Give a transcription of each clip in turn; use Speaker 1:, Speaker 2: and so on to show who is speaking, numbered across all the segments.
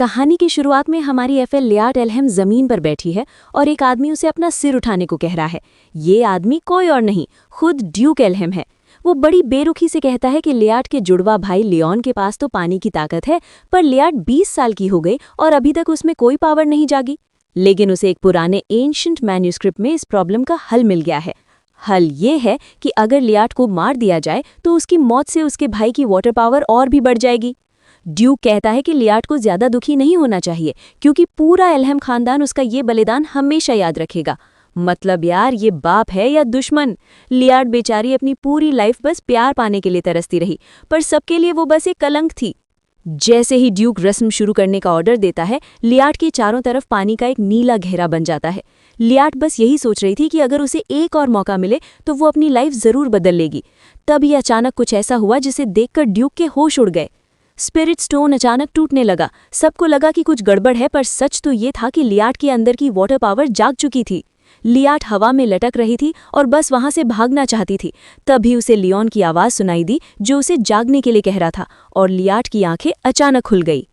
Speaker 1: कहानी की शुरुआत में हमारी एफएल लियाट एल्हम जमीन पर बैठी है और एक आदमी उसे अपना सिर उठाने को कह रहा है। ये आदमी कोई और नहीं, खुद ड्यूक एल्हम है। वो बड़ी बेरुखी से कहता है कि लियाट के जुड़वा भाई लियोन के पास तो पानी की ताकत है, पर लियाट 20 साल की हो गई और अभी तक उसमें कोई पावर नहीं जागी। लेकिन उसे एक पुराने एंशिएंट मैन्यूस्क्रिप्ट में इस प्रॉब्लम का हल मिल गया है। हल ये है कि अगर लियाट को मार दिया जाए तो उसकी मौत से उसके भाई की वाटर पावर और भी बढ़ जाएगी। ड्यूक कहता है कि लियाट को ज्यादा दुखी नहीं होना चाहिए, क्योंकि पूरा एल्हम खानदान उसका ये बलिदान हमेशा याद रखेगा। मतलब यार, ये बाप है या दुश्मन? लियाट बेचारी अपनी पूरी लाइफ बस प्यार पाने के लिए तरसती रही, पर सबके लिए वो बस एक कलंक थी। जैसे ही ड्यूक रस्म शुरू करने का ऑर्डर देता है, लियाट के चारों तरफ पानी का एक नीला घेरा बन जाता है। लियाट बस यही सोच रही थी कि अगर उसे एक और मौका मिले तो वो अपनी लाइफ जरूर बदल लेगी। तभी अचानक कुछ ऐसा हुआ जिसे देखकर ड्यूक के होश उड़ गए। स्पिरिट स्टोन अचानक टूटने लगा। सबको लगा कि कुछ गड़बड़ है, पर सच तो ये था कि लियाट के अंदर की वाटर पावर जाग चुकी थी। लियाट हवा में लटक रही थी और बस वहां से भागना चाहती थी। तभी उसे लियोन की आवाज सुनाई दी, जो उसे जागने के लिए कह रहा था, और लियाट की आंखें अचानक खुल गई।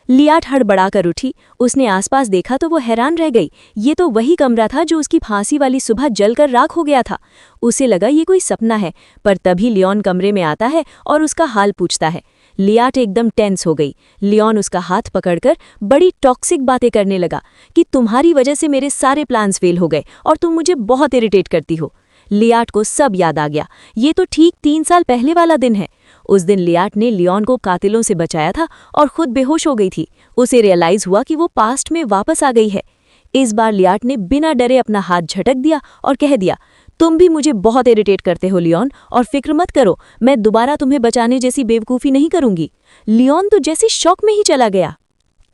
Speaker 1: लियाट हड़बड़ाकर उठी। उसने आसपास देखा तो वो हैरान रह गई। ये तो वही कमरा था जो उसकी फांसी वाली सुबह जलकर राख हो गया था। उसे लगा ये कोई सपना है, पर तभी लियोन कमरे में आता है और उसका हाल पूछता है। लियाट एकदम टेंस हो गई। लियोन उसका हाथ पकड़कर बड़ी टॉक्सिक बातें करने लगा कि तुम्हारी वजह से मेरे सारे प्लान्स फेल हो गए और तुम मुझे बहुत इरिटेट करती हो। लियाट को सब याद आ गया। ये तो ठीक 3 साल पहले वाला दिन है। उस दिन लियाट ने लियोन को कातिलों से बचाया था और खुद बेहोश हो गई थी। उसे रियलाइज हुआ कि वो पास्ट में वापस आ गई है। इस बार लियाट ने बिना डरे अपना हाथ झटक दिया और कह दिया, तुम भी मुझे बहुत इरिटेट करते हो लियोन, और फिक्र मत करो, मैं दोबारा तुम्हें बचाने जैसी बेवकूफ़ी नहीं करूंगी। लियोन तो जैसे शॉक में ही चला गया।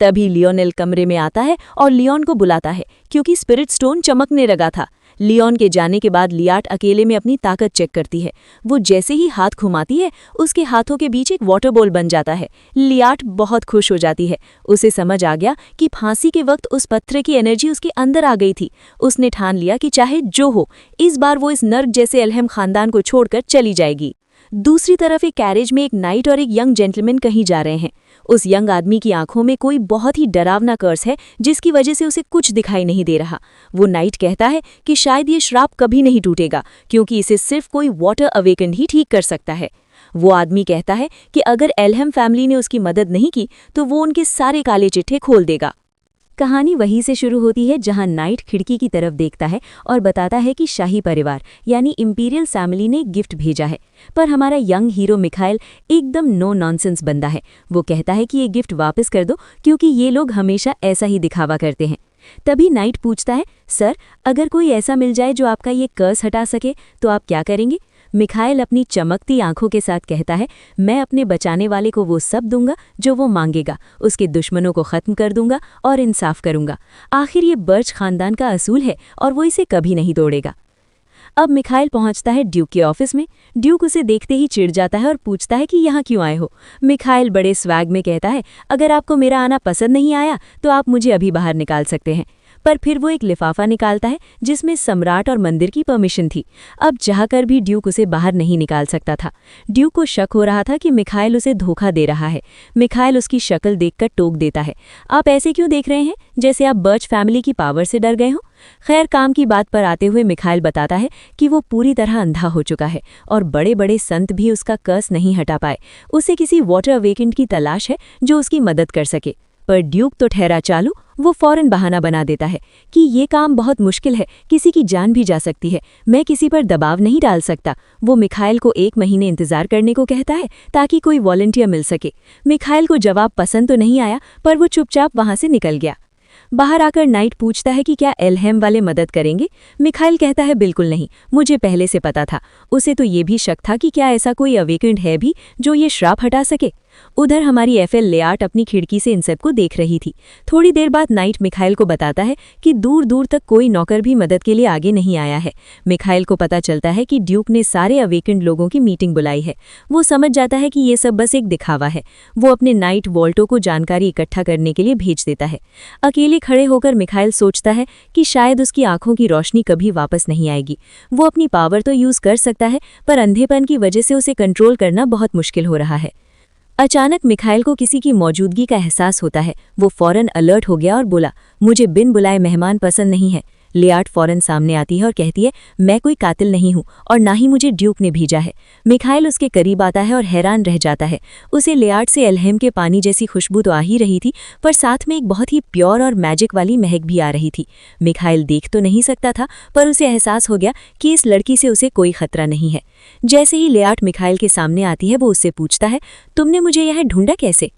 Speaker 1: तभी लियोनेल कमरे में आता है और लियोन को बुलाता है, क्योंकि स्पिरिट स्टोन चमकने लगा था। लियोन के जाने के बाद लियाट अकेले में अपनी ताकत चेक करती है। वो जैसे ही हाथ घुमाती है, उसके हाथों के बीच एक वाटर बॉल बन जाता है। लियाट बहुत खुश हो जाती है। उसे समझ आ गया कि फांसी के वक्त उस पत्थर की एनर्जी उसके अंदर आ गई थी। उसने ठान लिया कि चाहे जो हो, इस बार वो इस नर्क जैसे एल्हम खानदान को छोड़कर चली जाएगी। दूसरी तरफ एक कैरेज में एक नाइट और एक यंग जेंटलमैन कहीं जा रहे हैं। उस यंग आदमी की आंखों में कोई बहुत ही डरावना कर्स है, जिसकी वजह से उसे कुछ दिखाई नहीं दे रहा। वो नाइट कहता है कि शायद ये श्राप कभी नहीं टूटेगा, क्योंकि इसे सिर्फ कोई वाटर अवेकन ही ठीक कर सकता है। वो आदमी कहता है कि अगर एल्हम फैमिली ने उसकी मदद नहीं की तो वो उनके सारे काले चिट्ठे खोल देगा। कहानी वहीं से शुरू होती है जहां नाइट खिड़की की तरफ देखता है और बताता है कि शाही परिवार यानी इंपीरियल फैमिली ने गिफ्ट भेजा है। पर हमारा यंग हीरो मिखाइल एकदम नो नॉनसेंस बंदा है। वो कहता है कि ये गिफ्ट वापस कर दो, क्योंकि ये लोग हमेशा ऐसा ही दिखावा करते हैं। तभी नाइट पूछता है, सर, अगर कोई ऐसा मिल जाए जो आपका ये कर्स हटा सके तो आप क्या करेंगे? मिखाइल अपनी चमकती आंखों के साथ कहता है, मैं अपने बचाने वाले को वो सब दूंगा जो वो मांगेगा, उसके दुश्मनों को खत्म कर दूंगा और इंसाफ करूंगा। आखिर ये बर्च खानदान का असूल है और वो इसे कभी नहीं तोड़ेगा। अब मिखाइल पहुंचता है ड्यूक के ऑफिस में। ड्यूक उसे देखते ही चिढ़ जाता है और पूछता है कि यहाँ क्यों आए हो। मिखाइल बड़े स्वैग में कहता है, अगर आपको मेरा आना पसंद नहीं आया तो आप मुझे अभी बाहर निकाल सकते हैं। पर फिर वो एक लिफाफा निकालता है जिसमें सम्राट और मंदिर की परमिशन थी। अब चाहकर भी ड्यूक उसे बाहर नहीं निकाल सकता था। ड्यूक को शक हो रहा था कि मिखाइल उसे धोखा दे रहा है। मिखाइल उसकी शक्ल देखकर टोक देता है, आप ऐसे क्यों देख रहे हैं, जैसे आप बर्च फैमिली की पावर से डर गए हो। खैर, काम की बात पर आते हुए मिखाइल बताता है कि वो पूरी तरह अंधा हो चुका है और बड़े बड़े संत भी उसका कर्स नहीं हटा पाए। उसे किसी वाटर अवेकेंट की तलाश है जो उसकी मदद कर सके। पर ड्यूक तो ठहरा चालू। वो फौरन बहाना बना देता है कि ये काम बहुत मुश्किल है, किसी की जान भी जा सकती है, मैं किसी पर दबाव नहीं डाल सकता। वो मिखाइल को 1 महीने इंतजार करने को कहता है ताकि कोई वॉलंटियर मिल सके। मिखाइल को जवाब पसंद तो नहीं आया, पर वो चुपचाप वहां से निकल गया। बाहर आकर नाइट पूछता है कि क्या एल्हम वाले मदद करेंगे। मिखाइल कहता है, बिल्कुल नहीं, मुझे पहले से पता था। उसे तो ये भी शक था कि क्या ऐसा कोई अवेकेंड है भी जो ये श्राप हटा सके। उधर हमारी एफएल लियाट अपनी खिड़की से इन सबको देख रही थी। थोड़ी देर बाद नाइट मिखाइल को बताता है कि दूर दूर तक कोई नौकर भी मदद के लिए आगे नहीं आया है। मिखाइल को पता चलता है कि ड्यूक ने सारे अवेकेंड लोगों की मीटिंग बुलाई है। वो समझ जाता है कि ये सब बस एक दिखावा है। वो अपने नाइट वॉल्टो को जानकारी इकट्ठा करने के लिए भेज देता है। अकेले खड़े होकर मिखाइल सोचता है कि शायद उसकी आंखों की रोशनी कभी वापस नहीं आएगी। वो अपनी पावर तो यूज कर सकता है, पर अंधेपन की वजह से उसे कंट्रोल करना बहुत मुश्किल हो रहा है। अचानक मिखाइल को किसी की मौजूदगी का एहसास होता है। वो फौरन अलर्ट हो गया और बोला, मुझे बिन बुलाए मेहमान पसंद नहीं है। लियाट फौरन सामने आती है और कहती है, मैं कोई कातिल नहीं हूँ और ना ही मुझे ड्यूक ने भेजा है। मिखाइल उसके करीब आता है और हैरान रह जाता है। उसे लियाट से एल्हेम के पानी जैसी खुशबू तो आ ही रही थी, पर साथ में एक बहुत ही प्योर और मैजिक वाली महक भी आ रही थी। मिखाइल देख तो नहीं सकता था, पर उसे एहसास हो गया कि इस लड़की से उसे कोई खतरा नहीं है। जैसे ही लियाट मिखाइल के सामने आती है, वो उससे पूछता है, तुमने मुझे यहाँ ढूंढा कैसे?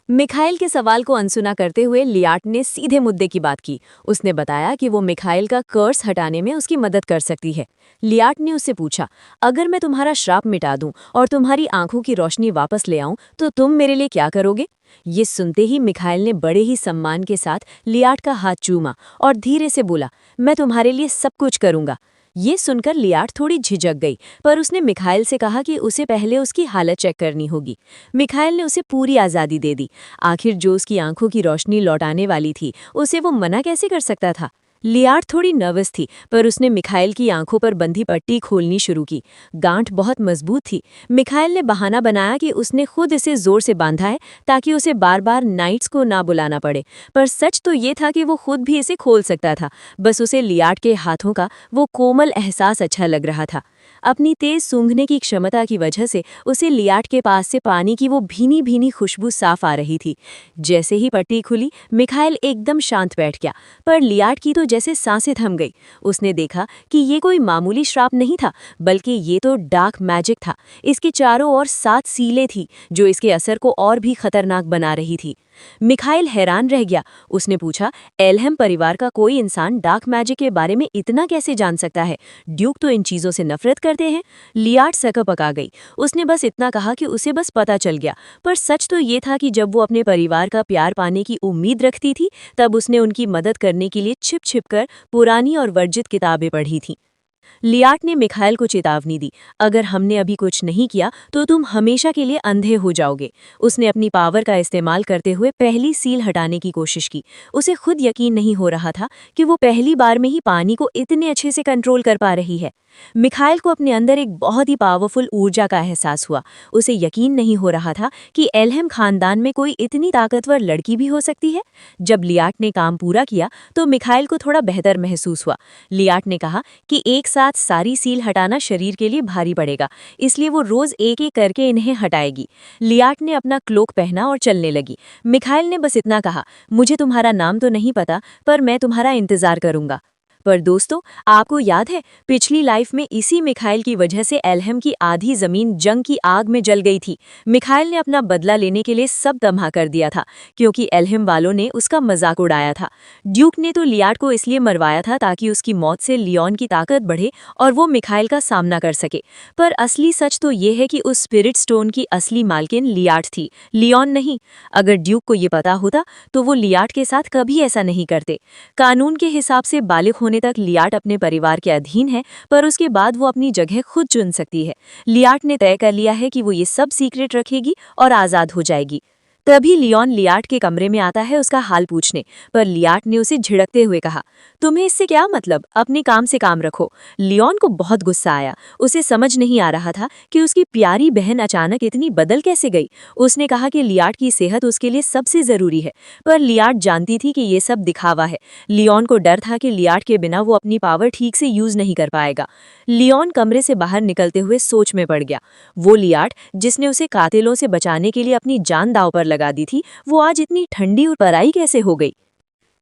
Speaker 1: मिखाइल के सवाल को अनसुना करते हुए लियाट ने सीधे मुद्दे की बात की। उसने बताया कि वो मिखाइल का कर्स हटाने में उसकी मदद कर सकती है। लियाट ने उससे पूछा, अगर मैं तुम्हारा श्राप मिटा दूं और तुम्हारी आंखों की रोशनी वापस ले आऊं तो तुम मेरे लिए क्या करोगे? ये सुनते ही मिखाइल ने बड़े ही सम्मान के साथ लियाट का हाथ चूमा और धीरे से बोला, मैं तुम्हारे लिए सब कुछ करूंगा। ये सुनकर लियाट थोड़ी झिझक गई, पर उसने मिखाइल से कहा कि उसे पहले उसकी हालत चेक करनी होगी। मिखाइल ने उसे पूरी आज़ादी दे दी। आखिर जो उसकी आंखों की रोशनी लौटाने वाली थी, उसे वो मना कैसे कर सकता था? लियाट थोड़ी नर्वस थी, पर उसने मिखाइल की आंखों पर बंधी पट्टी खोलनी शुरू की। गांठ बहुत मजबूत थी। मिखाइल ने बहाना बनाया कि उसने खुद इसे जोर से बांधा है ताकि उसे बार बार नाइट्स को ना बुलाना पड़े, पर सच तो ये था कि वो खुद भी इसे खोल सकता था। बस उसे लियाट के हाथों का वो कोमल एहसास अच्छा लग रहा था। अपनी तेज सूंघने की क्षमता की वजह से उसे लियाट के पास से पानी की वो भीनी भीनी खुशबू साफ आ रही थी। जैसे ही पट्टी खुली, मिखाइल एकदम शांत बैठ गया, पर लियाट की तो जैसे सांसें थम गई। उसने देखा कि ये कोई मामूली श्राप नहीं था, बल्कि ये तो डार्क मैजिक था। इसके चारों ओर 7 सीलें थी, जो इसके असर को और भी खतरनाक बना रही थी। मिखाइल हैरान रह गया। उसने पूछा, एल्हेम परिवार का कोई इंसान डार्क मैजिक के बारे में इतना कैसे जान सकता है? ड्यूक तो इन चीजों से नफरत करते हैं। लियाट सकपक आ गई। उसने बस इतना कहा कि उसे बस पता चल गया, पर सच तो ये था कि जब वो अपने परिवार का प्यार पाने की उम्मीद रखती थी, तब उसने उनकी मदद करने के लिए छिप छिप कर पुरानी और वर्जित किताबें पढ़ी थीं। लियाट ने मिखाइल को चेतावनी दी, अगर हमने अभी कुछ नहीं किया तो तुम हमेशा के लिए अंधे हो जाओगे। उसने अपनी पावर का इस्तेमाल करते हुए पहली सील हटाने की कोशिश की। उसे खुद यकीन नहीं हो रहा था कि वो पहली बार में ही पानी को इतने अच्छे से कंट्रोल कर पा रही है। मिखाइल को अपने अंदर एक बहुत ही पावरफुल ऊर्जा का एहसास हुआ। उसे यकीन नहीं हो रहा था कि एल्हेम खानदान में कोई इतनी ताकतवर लड़की भी हो सकती है। जब लियाट ने काम पूरा किया तो मिखाइल को थोड़ा बेहतर महसूस हुआ। लियाट ने कहा कि एक साथ सारी सील हटाना शरीर के लिए भारी पड़ेगा, इसलिए वो रोज एक एक करके इन्हें हटाएगी। लियाट ने अपना क्लोक पहना और चलने लगी। मिखाइल ने बस इतना कहा, मुझे तुम्हारा नाम तो नहीं पता, पर मैं तुम्हारा इंतजार करूंगा। पर दोस्तों, आपको याद है, पिछली लाइफ में इसी मिखाइल की वजह से एल्हेम की आधी जमीन जंग की आग में जल गई थी। मिखाइल ने अपना बदला लेने के लिए सब तबाह कर दिया था, क्योंकि एल्हेम वालों ने उसका मजाक उड़ाया था। ड्यूक ने तो लियाट को इसलिए मरवाया था ताकि उसकी मौत से लियोन की ताकत बढ़े और वो मिखाइल का सामना कर सके। पर असली सच तो ये है कि उस स्पिरिट स्टोन की असली मालकिन लियाट थी, लियोन नहीं। अगर ड्यूक को ये पता होता तो वो लियाट के साथ कभी ऐसा नहीं करते। कानून के हिसाब से बालिग होने तक लियाट अपने परिवार के अधीन है, पर उसके बाद वो अपनी जगह खुद चुन सकती है। लियाट ने तय कर लिया है कि वो ये सब सीक्रेट रखेगी और आज़ाद हो जाएगी। तभी लियोन लियाट के कमरे में आता है उसका हाल पूछने, पर लियाट ने उसे झिड़कते हुए कहा, तुम्हें इससे क्या मतलब, अपने काम से काम रखो। लियोन को बहुत गुस्सा आया। उसे समझ नहीं आ रहा था कि उसकी प्यारी बहन अचानक इतनी बदल कैसे गई। उसने कहा कि लियाट की सेहत उसके लिए सबसे जरूरी है, पर लियाट जानती थी कि ये सब दिखावा है। लियोन को डर था कि लियाट के बिना वो अपनी पावर ठीक से यूज नहीं कर पाएगा। लियोन कमरे से बाहर निकलते हुए सोच में पड़ गया। वो लियाट जिसने उसे कातिलों से बचाने के लिए अपनी जान दांव पर लगा दी थी, वो आज इतनी ठंडी और पराई कैसे हो गई?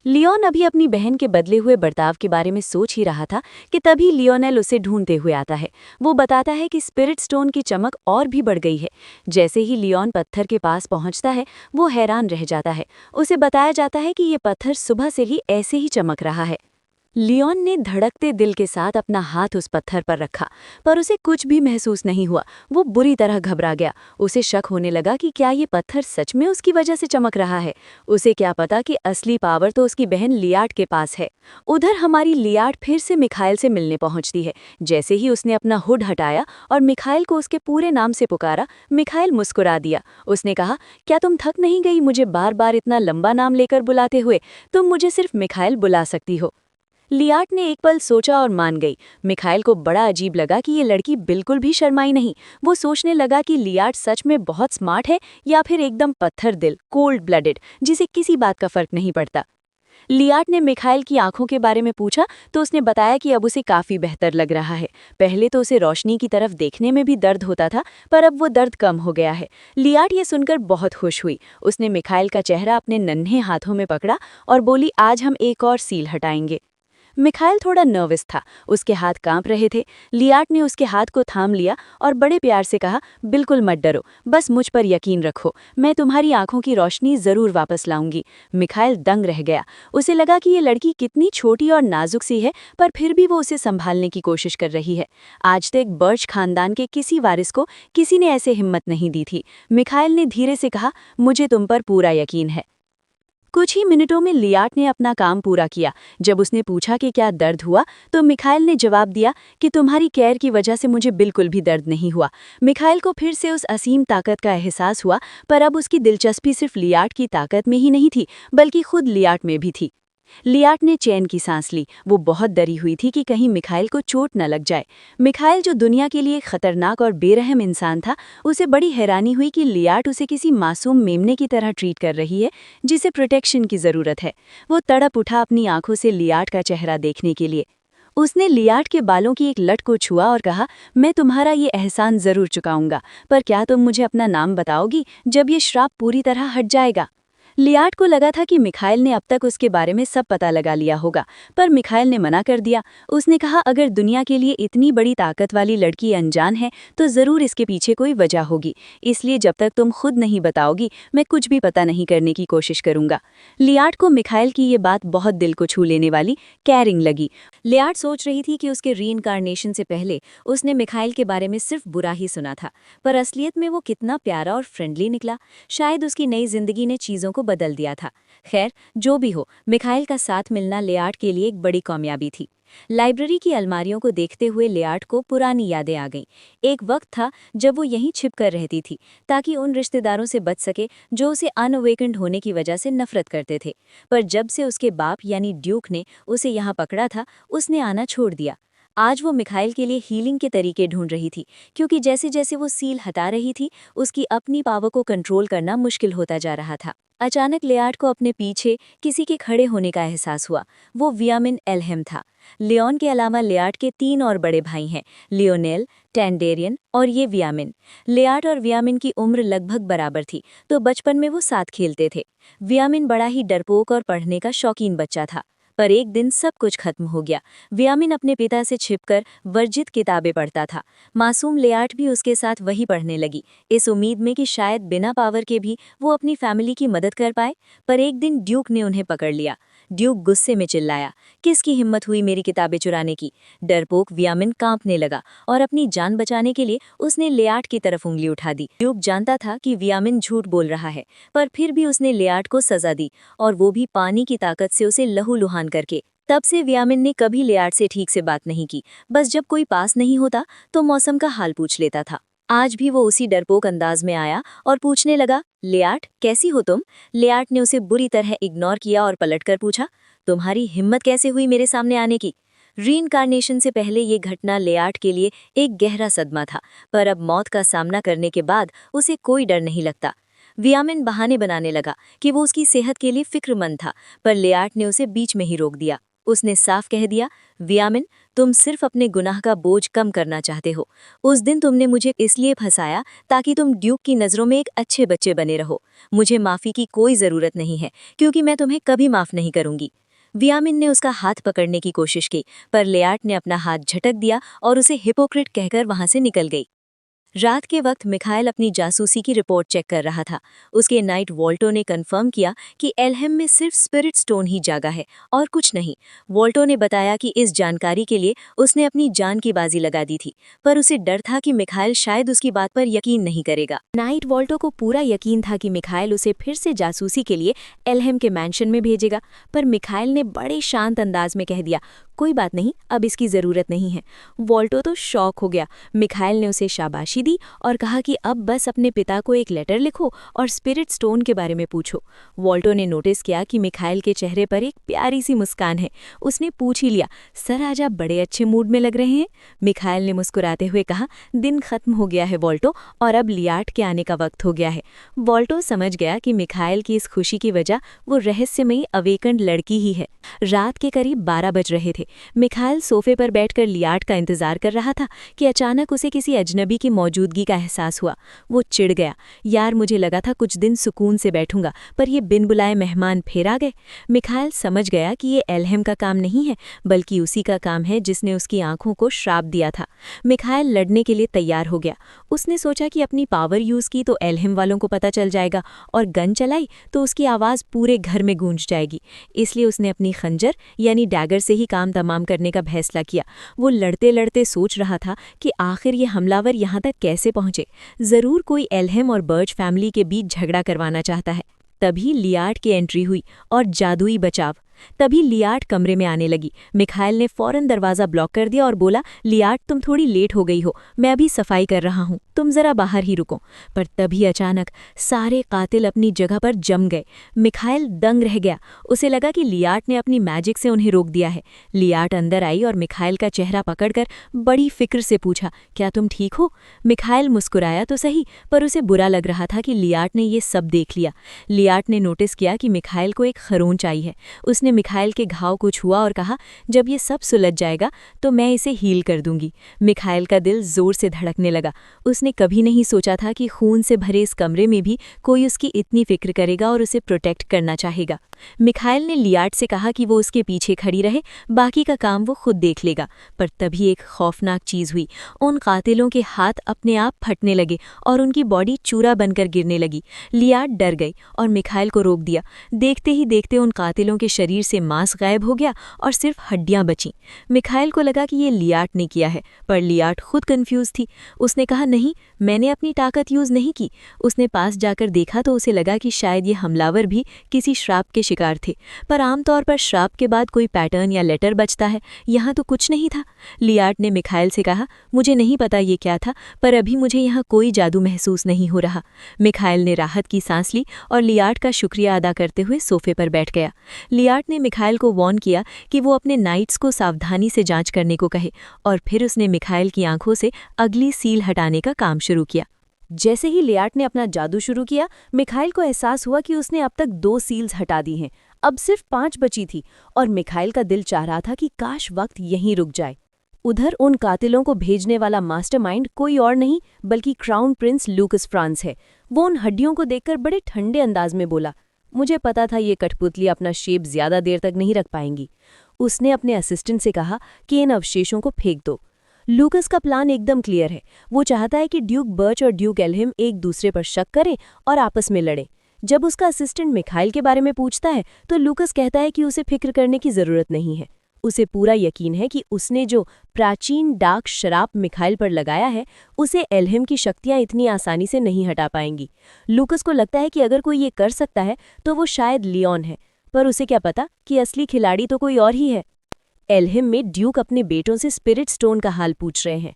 Speaker 1: लियोन अभी अपनी बहन के बदले हुए बर्ताव के बारे में सोच ही रहा था कि तभी लियोनेल उसे ढूंढते हुए आता है। वो बताता है कि स्पिरिट स्टोन की चमक और भी बढ़ गई है। जैसे ही लियोन पत्थर के पास पहुंचता है, वो हैरान रह जाता है। उसे बताया जाता है कि ये पत्थर सुबह से ही ऐसे ही चमक रहा है। लियोन ने धड़कते दिल के साथ अपना हाथ उस पत्थर पर रखा, पर उसे कुछ भी महसूस नहीं हुआ। वो बुरी तरह घबरा गया। उसे शक होने लगा कि क्या ये पत्थर सच में उसकी वजह से चमक रहा है। उसे क्या पता कि असली पावर तो उसकी बहन लियाट के पास है। उधर हमारी लियाट फिर से मिखाइल से मिलने पहुंचती है। जैसे ही उसने अपना हुड हटाया और मिखाइल को उसके पूरे नाम से पुकारा, मिखाइल मुस्कुरा दिया। उसने कहा, क्या तुम थक नहीं गई मुझे बार बार इतना लंबा नाम लेकर बुलाते हुए? तुम मुझे सिर्फ मिखाइल बुला सकती हो। लियाट ने एक पल सोचा और मान गई। मिखाइल को बड़ा अजीब लगा कि ये लड़की बिल्कुल भी शर्माई नहीं। वो सोचने लगा कि लियाट सच में बहुत स्मार्ट है या फिर एकदम पत्थर दिल, कोल्ड ब्लडेड, जिसे किसी बात का फर्क नहीं पड़ता। लियाट ने मिखाइल की आंखों के बारे में पूछा तो उसने बताया कि अब उसे काफी बेहतर लग रहा है। पहले तो उसे रोशनी की तरफ देखने में भी दर्द होता था, पर अब वो दर्द कम हो गया है। लियाट ये सुनकर बहुत खुश हुई। उसने मिखाइल का चेहरा अपने नन्हे हाथों में पकड़ा और बोली, आज हम एक और सील हटाएंगे। मिखाइल थोड़ा नर्वस था, उसके हाथ कांप रहे थे। लियाट ने उसके हाथ को थाम लिया और बड़े प्यार से कहा, बिल्कुल मत डरो, बस मुझ पर यकीन रखो, मैं तुम्हारी आंखों की रोशनी जरूर वापस लाऊंगी। मिखाइल दंग रह गया। उसे लगा कि ये लड़की कितनी छोटी और नाजुक सी है, पर फिर भी वो उसे संभालने की कोशिश कर रही है। आज तक बर्च खानदान के किसी वारिस को किसी ने ऐसे हिम्मत नहीं दी थी। मिखाइल ने धीरे से कहा, मुझे तुम पर पूरा यकीन है। कुछ ही मिनटों में लियाट ने अपना काम पूरा किया। जब उसने पूछा कि क्या दर्द हुआ, तो मिखाइल ने जवाब दिया कि तुम्हारी केयर की वजह से मुझे बिल्कुल भी दर्द नहीं हुआ। मिखाइल को फिर से उस असीम ताकत का एहसास हुआ, पर अब उसकी दिलचस्पी सिर्फ लियाट की ताकत में ही नहीं थी, बल्कि खुद लियाट में भी थी। लियाट ने चैन की सांस ली। वो बहुत डरी हुई थी कि कहीं मिखाइल को चोट न लग जाए। मिखाइल, जो दुनिया के लिए एक खतरनाक और बेरहम इंसान था, उसे बड़ी हैरानी हुई कि लियाट उसे किसी मासूम मेमने की तरह ट्रीट कर रही है, जिसे प्रोटेक्शन की जरूरत है। वो तड़प उठा अपनी आंखों से लियाट का चेहरा देखने के लिए। उसने लियाट के बालों की एक लट को छुआ और कहा, मैं तुम्हारा ये एहसान जरूर चुकाऊंगा, पर क्या तुम मुझे अपना नाम बताओगी जब ये श्राप पूरी तरह हट जाएगा? लियाट को लगा था कि मिखाइल ने अब तक उसके बारे में सब पता लगा लिया होगा, पर मिखाइल ने मना कर दिया। उसने कहा, अगर दुनिया के लिए इतनी बड़ी ताकत वाली लड़की अनजान है तो जरूर इसके पीछे कोई वजह होगी, इसलिए जब तक तुम खुद नहीं बताओगी मैं कुछ भी पता नहीं करने की कोशिश करूंगा। लियाट को मिखाइल की ये बात बहुत दिल को छू लेने वाली, कैरिंग लगी। लियाट सोच रही थी कि उसके रीइंकार्नेशन से पहले उसने मिखाइल के बारे में सिर्फ बुरा ही सुना था, पर असलियत में वो कितना प्यारा और फ्रेंडली निकला। शायद उसकी नई जिंदगी ने चीजों को बदल दिया था। खैर, जो भी हो, मिखाइल का साथ मिलना लियाट के लिए एक बड़ी कामयाबी थी। लाइब्रेरी की अलमारियों को देखते हुए लियाट को पुरानी यादें आ गईं। एक वक्त था जब वो यहीं छिप कर रहती थी, ताकि उन रिश्तेदारों से बच सके जो उसे अनअवेकेंड होने की वजह से नफरत करते थे। पर जब से उसके बाप यानी ड्यूक ने उसे यहाँ पकड़ा था, उसने आना छोड़ दिया। आज वो मिखाइल के लिए हीलिंग के तरीके ढूंढ रही थी, क्योंकि जैसे जैसे वो सील हटा रही थी, उसकी अपनी पावर को कंट्रोल करना मुश्किल होता जा रहा था। अचानक लियाट को अपने पीछे किसी के खड़े होने का एहसास हुआ। वो वियामिन एल्हेम था। लियोन के अलावा लियाट के 3 और बड़े भाई हैं, लियोनेल, टेंडेरियन और ये वियामिन। लियाट और वियामिन की उम्र लगभग बराबर थी, तो बचपन में वो साथ खेलते थे। वियामिन बड़ा ही डरपोक और पढ़ने का शौकीन बच्चा था। पर एक दिन सब कुछ खत्म हो गया। वियामिन अपने पिता से छिपकर वर्जित किताबें पढ़ता था। मासूम लियाट भी उसके साथ वही पढ़ने लगी, इस उम्मीद में कि शायद बिना पावर के भी वो अपनी फैमिली की मदद कर पाए। पर एक दिन ड्यूक ने उन्हें पकड़ लिया। ड्यूक गुस्से में चिल्लाया, किसकी हिम्मत हुई मेरी किताबें चुराने की? डरपोक वियामिन कांपने लगा और अपनी जान बचाने के लिए उसने लियाट की तरफ उंगली उठा दी। ड्यूक जानता था कि वियामिन झूठ बोल रहा है, पर फिर भी उसने लियाट को सजा दी, और वो भी पानी की ताकत से उसे लहूलुहान करके। तब से वियामिन ने कभी लियाट से ठीक से बात नहीं की, बस जब कोई पास नहीं होता तो मौसम का हाल पूछ लेता था। आज भी वो उसी डरपोक अंदाज में आया और पूछने लगा, लियाट कैसी हो तुम? लियाट ने उसे बुरी तरह इग्नोर किया और पलटकर पूछा, तुम्हारी हिम्मत कैसे हुई मेरे सामने आने की? रीइंकार्नेशन से पहले ये घटना लियाट के लिए एक गहरा सदमा था, पर अब मौत का सामना करने के बाद उसे कोई डर नहीं लगता। वियामिन बहाने बनाने लगा कि वो उसकी सेहत के लिए फिक्रमंद था, पर लियाट ने उसे बीच में ही रोक दिया। उसने साफ कह दिया, वियामिन, तुम सिर्फ अपने गुनाह का बोझ कम करना चाहते हो। उस दिन तुमने मुझे इसलिए फंसाया ताकि तुम ड्यूक की नज़रों में एक अच्छे बच्चे बने रहो। मुझे माफ़ी की कोई ज़रूरत नहीं है, क्योंकि मैं तुम्हें कभी माफ़ नहीं करूंगी। वियामिन ने उसका हाथ पकड़ने की कोशिश की, पर लियाट ने अपना हाथ झटक दिया और उसे हिपोक्रेट कहकर वहां से निकल गई। रात के वक्त मिखाइल अपनी जासूसी की रिपोर्ट चेक कर रहा था। उसके नाइट वॉल्टो ने कंफर्म किया कि एल्हेम में सिर्फ स्पिरिट स्टोन ही जागा है और कुछ नहीं। वॉल्टो ने बताया कि इस जानकारी के लिए उसने अपनी जान की बाजी लगा दी थी, पर उसे डर था कि मिखाइल शायद उसकी बात पर यकीन नहीं करेगा। नाइट वॉल्टो को पूरा यकीन था कि मिखाइल उसे फिर से जासूसी के लिए एल्हेम के मैंशन में भेजेगा, पर मिखाइल ने बड़े शांत अंदाज में कह दिया, कोई बात नहीं, अब इसकी ज़रूरत नहीं है। वॉल्टो तो शॉक हो गया। मिखाइल ने उसे शाबाशी दी और कहा कि अब बस अपने पिता को एक लेटर लिखो और स्पिरिट स्टोन के बारे में पूछो। वॉल्टो ने नोटिस किया कि मिखाइल के चेहरे पर एक प्यारी सी मुस्कान है। उसने पूछ ही लिया, सर आज आप बड़े अच्छे मूड में लग रहे हैं। मिखाइल ने मुस्कुराते हुए कहा, दिन खत्म हो गया है वॉल्टो, और अब लियाट के आने का वक्त हो गया है। वॉल्टो समझ गया कि मिखाइल की इस खुशी की वजह वो रहस्यमयी अवेकन्ड लड़की ही है। रात के करीब 12 बज रहे थे। मिखाइल सोफे पर बैठकर लियाट का इंतजार कर रहा था कि अचानक उसे किसी अजनबी की मौजूदगी का एहसास हुआ। वो चिढ़ गया, यार मुझे लगा था कुछ दिन सुकून से बैठूंगा, पर ये बिन बुलाए मेहमान फिर आ गए। मिखाइल समझ गया कि ये एल्हेम का काम नहीं है, बल्कि उसी का काम है जिसने उसकी आंखों को श्राप दिया था। मिखाइल लड़ने के लिए तैयार हो गया। उसने सोचा कि अपनी पावर यूज की तो एल्हेम वालों को पता चल जाएगा, और गन चलाई तो उसकी आवाज़ पूरे घर में गूंज जाएगी। इसलिए उसने अपनी खंजर यानी डैगर से ही काम तमाम करने का फैसला किया। वो लड़ते लड़ते सोच रहा था कि आखिर ये हमलावर यहाँ तक कैसे पहुंचे। ज़रूर कोई एल्हेम और बर्च फैमिली के बीच झगड़ा करवाना चाहता है। तभी लियाट की एंट्री हुई और जादुई बचाव। तभी लियाट कमरे में आने लगी। मिखाइल ने फौरन दरवाज़ा ब्लॉक कर दिया और बोला, लियाट तुम थोड़ी लेट हो गई हो, मैं अभी सफाई कर रहा हूँ, तुम ज़रा बाहर ही रुको। पर तभी अचानक सारे कातिल अपनी जगह पर जम गए। मिखाइल दंग रह गया। उसे लगा कि लियाट ने अपनी मैजिक से उन्हें रोक दिया है। लियाट अंदर आई और मिखाइल का चेहरा पकड़कर बड़ी फिक्र से पूछा, क्या तुम ठीक हो? मिखाइल मुस्कुराया तो सही, पर उसे बुरा लग रहा था कि लियाट ने ये सब देख लिया। लियाट ने नोटिस किया कि मिखाइल को एक खरोंच आई है। उसने मिखाइल के घाव को छुआ और कहा, जब ये सब सुलझ जाएगा तो मैं इसे हील कर दूंगी। मिखाइल का दिल जोर से धड़कने लगा। उसने कभी नहीं सोचा था कि खून से भरे इस कमरे में भी कोई उसकी इतनी फिक्र करेगा और उसे प्रोटेक्ट करना चाहेगा। मिखाइल ने लियाट से कहा कि वो उसके पीछे खड़ी रहे, बाकी का काम वो खुद देख लेगा। पर तभी एक खौफनाक चीज हुई। उन कातिलों के हाथ अपने आप फटने लगे और उनकी बॉडी चूरा बनकर गिरने लगी। लियाट डर गई और मिखाइल को रोक दिया। देखते ही देखते उन कातिलों के शरीर से मांस गायब हो गया और सिर्फ हड्डियां बचीं। मिखाइल को लगा कि ये लियाट ने किया है, पर लियाट खुद कंफ्यूज थी। उसने कहा, नहीं, मैंने अपनी ताकत यूज नहीं की। उसने पास जाकर देखा तो उसे लगा कि शायद ये हमलावर भी किसी श्राप के शिकार थे, पर आमतौर पर श्राप के बाद कोई पैटर्न या लेटर बचता है, यहाँ तो कुछ नहीं था। लियाट ने मिखाइल से कहा, मुझे नहीं पता ये क्या था, पर अभी मुझे यहाँ कोई जादू महसूस नहीं हो रहा। मिखाइल ने राहत की सांस ली और लियाट का शुक्रिया अदा करते हुए सोफे पर बैठ गया। लियाट ने मिखाइल को वार्न किया कि वो अपने नाइट्स को सावधानी से जांच करने को कहे, और फिर उसने मिखाइल की आंखों से अगली सील हटाने का काम शुरू किया। जैसे ही लियाट ने अपना जादू शुरू किया, मिखाइल को एहसास हुआ कि उसने अब तक 2 सील्स हटा दी हैं। अब सिर्फ 5 बची थी और मिखाइल का दिल चाह रहा था कि काश वक्त यहीं रुक जाए। उधर उन कातिलों को भेजने वाला मास्टरमाइंड कोई और नहीं बल्कि क्राउन प्रिंस लूकस फ्रांस है। वो उन हड्डियों को देखकर बड़े ठंडे अंदाज में बोला, मुझे पता था ये कठपुतली अपना शेप ज्यादा देर तक नहीं रख पाएंगी। उसने अपने असिस्टेंट से कहा कि इन अवशेषों को फेंक दो। लूकस का प्लान एकदम क्लियर है। वो चाहता है कि ड्यूक बर्च और ड्यूक एल्हेम एक दूसरे पर शक करें और आपस में लड़ें। जब उसका असिस्टेंट मिखाइल के बारे में पूछता है तो लूकस कहता है कि उसे फिक्र करने की जरूरत नहीं है। उसे पूरा यकीन है कि उसने जो प्राचीन डार्क शराब मिखाइल पर लगाया है, उसे एल्हेम की शक्तियां इतनी आसानी से नहीं हटा पाएंगी। लूकस को लगता है कि अगर कोई ये कर सकता है तो वो शायद लियोन है, पर उसे क्या पता कि असली खिलाड़ी तो कोई और ही है। एल्हेम में ड्यूक अपने बेटों से स्पिरिट स्टोन का हाल पूछ रहे हैं।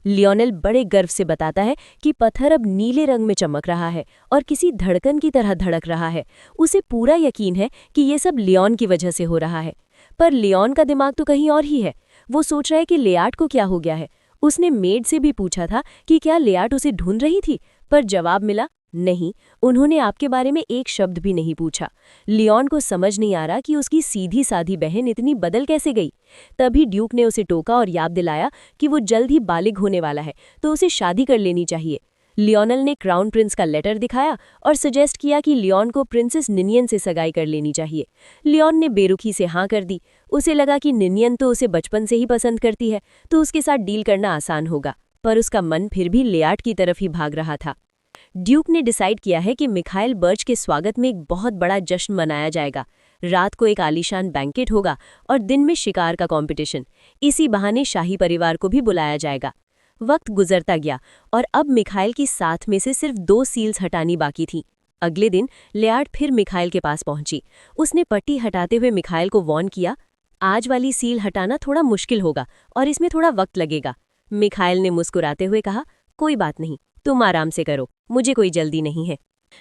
Speaker 1: लियोनेल बड़े गर्व से बताता है कि पत्थर अब नीले रंग में चमक रहा है और किसी धड़कन की तरह धड़क रहा है। उसे पूरा यकीन है कि ये सब लियोन की वजह से हो रहा है, पर लियोन का दिमाग तो कहीं और ही है। वो सोच रहा है कि लियाट को क्या हो गया है। उसने मेड से भी पूछा था कि क्या लियाट उसे ढूंढ रही थी, पर जवाब मिला नहीं, उन्होंने आपके बारे में एक शब्द भी नहीं पूछा। लियोन को समझ नहीं आ रहा कि उसकी सीधी साधी बहन इतनी बदल कैसे गई। तभी ड्यूक ने उसे टोका और याद दिलाया कि वो जल्द ही बालिग होने वाला है, तो उसे शादी कर लेनी चाहिए। लियोनेल ने क्राउन प्रिंस का लेटर दिखाया और सजेस्ट किया कि लियोन को प्रिंसेस निनियन से सगाई कर लेनी चाहिए। लियोन ने बेरुखी से हाँ कर दी। उसे लगा कि निनियन तो उसे बचपन से ही पसंद करती है, तो उसके साथ डील करना आसान होगा, पर उसका मन फिर भी लियाट की तरफ ही भाग रहा था। ड्यूक ने डिसाइड किया है कि मिखाइल बर्च के स्वागत में एक बहुत बड़ा जश्न मनाया जाएगा। रात को एक आलीशान बैंकेट होगा और दिन में शिकार का कंपटीशन। इसी बहाने शाही परिवार को भी बुलाया जाएगा। वक्त गुजरता गया और अब मिखाइल की 7 में से सिर्फ 2 सील्स हटानी बाकी थी। अगले दिन लियाट फिर मिखाइल के पास पहुंची। उसने पट्टी हटाते हुए मिखाइल को वार्न किया, आज वाली सील हटाना थोड़ा मुश्किल होगा और इसमें थोड़ा वक्त लगेगा। मिखाइल ने मुस्कुराते हुए कहा,
Speaker 2: कोई बात नहीं, तुम आराम से करो, मुझे कोई जल्दी नहीं है।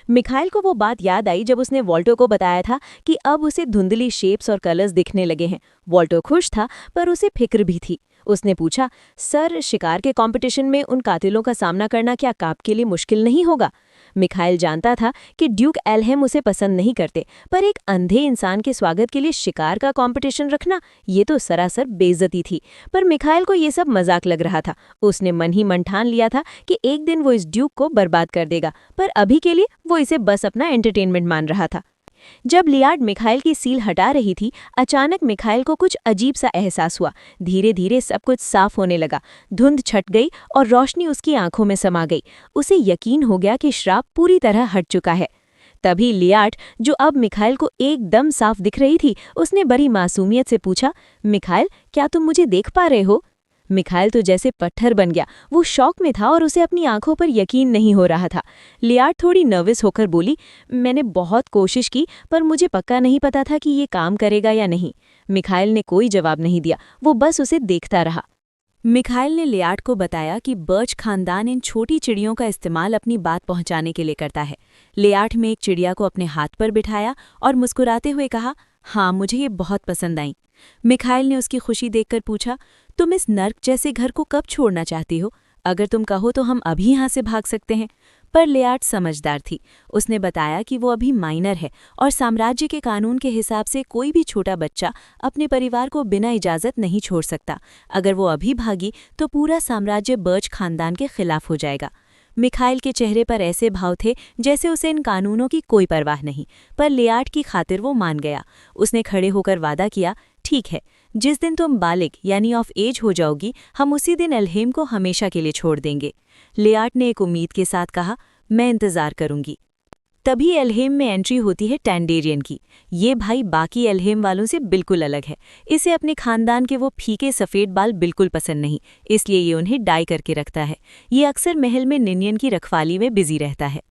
Speaker 2: मिखाइल को वो बात याद आई जब उसने वॉल्टो को बताया था कि अब उसे धुंधली शेप्स और कलर्स दिखने लगे हैं। वॉल्टो खुश था, पर उसे फिक्र भी थी। उसने पूछा, सर, शिकार के कंपटीशन में उन कातिलों का सामना करना क्या आपके लिए मुश्किल नहीं होगा? मिखाइल जानता था कि ड्यूक एल्हेम उसे पसंद नहीं करते, पर एक अंधे इंसान के स्वागत के लिए शिकार का कंपटीशन रखना, ये तो सरासर बेइज्जती थी। पर मिखाइल को ये सब मजाक लग रहा था। उसने मन ही मन ठान लिया था कि एक दिन वो इस ड्यूक को बर्बाद कर देगा, पर अभी के लिए वो इसे बस अपना एंटरटेनमेंट मान रहा था। जब लियार्ड मिखाइल की सील हटा रही थी, अचानक मिखाइल को कुछ अजीब सा एहसास हुआ। धीरे धीरे सब कुछ साफ होने लगा। धुंध छट गई और रोशनी उसकी आंखों में समा गई। उसे यकीन हो गया कि श्राप पूरी तरह हट चुका है। तभी लियार्ड, जो अब मिखाइल को एकदम साफ दिख रही थी, उसने बड़ी मासूमियत से पूछा, मिखाइल, क्या तुम मुझे देख पा रहे हो? मिखाइल तो जैसे पत्थर बन गया। वो शौक में था और उसे अपनी आंखों पर यकीन नहीं हो रहा था। लियार्ड थोड़ी नर्वस होकर बोली, मैंने बहुत कोशिश की, पर मुझे पक्का नहीं पता था कि ये काम करेगा या नहीं। मिखाइल ने कोई जवाब नहीं दिया, वो बस उसे देखता रहा। मिखाइल ने लियार्ड को बताया कि बर्च खानदान इन छोटी चिड़ियों का इस्तेमाल अपनी बात पहुंचाने के लिए करता है। लियार्ड में एक चिड़िया को अपने हाथ पर बिठाया और मुस्कुराते हुए कहा, हाँ, मुझे ये बहुत पसंद आई। मिखाइल ने उसकी खुशी देखकर पूछा, तुम इस नर्क जैसे घर को कब छोड़ना चाहती हो? अगर तुम कहो तो हम अभी यहाँ से भाग सकते हैं। पर लियार्ड समझदार थी। उसने बताया कि वो अभी माइनर है और साम्राज्य के कानून के हिसाब से कोई भी छोटा बच्चा अपने परिवार को बिना इजाज़त नहीं छोड़ सकता। अगर वो अभी भागी तो पूरा साम्राज्य बर्च खानदान के खिलाफ हो जाएगा। मिखाइल के चेहरे पर ऐसे भाव थे जैसे उसे इन कानूनों की कोई परवाह नहीं, पर लियार्ड की खातिर वो मान गया। उसने खड़े होकर वादा किया, ठीक है, जिस दिन तुम बालिग यानी ऑफ एज हो जाओगी, हम उसी दिन एल्हेम को हमेशा के लिए छोड़ देंगे। लियार्ड ने एक उम्मीद के साथ कहा, मैं इंतजार करूंगी। तभी एल्हेम में एंट्री होती है टैंडेरियन की। ये भाई बाकी एल्हेम वालों से बिल्कुल अलग है। इसे अपने खानदान के वो फीके सफ़ेद बाल बिल्कुल पसंद नहीं, इसलिए ये उन्हें डाई करके रखता है। ये अक्सर महल में निनियन की रखवाली में बिजी रहता है।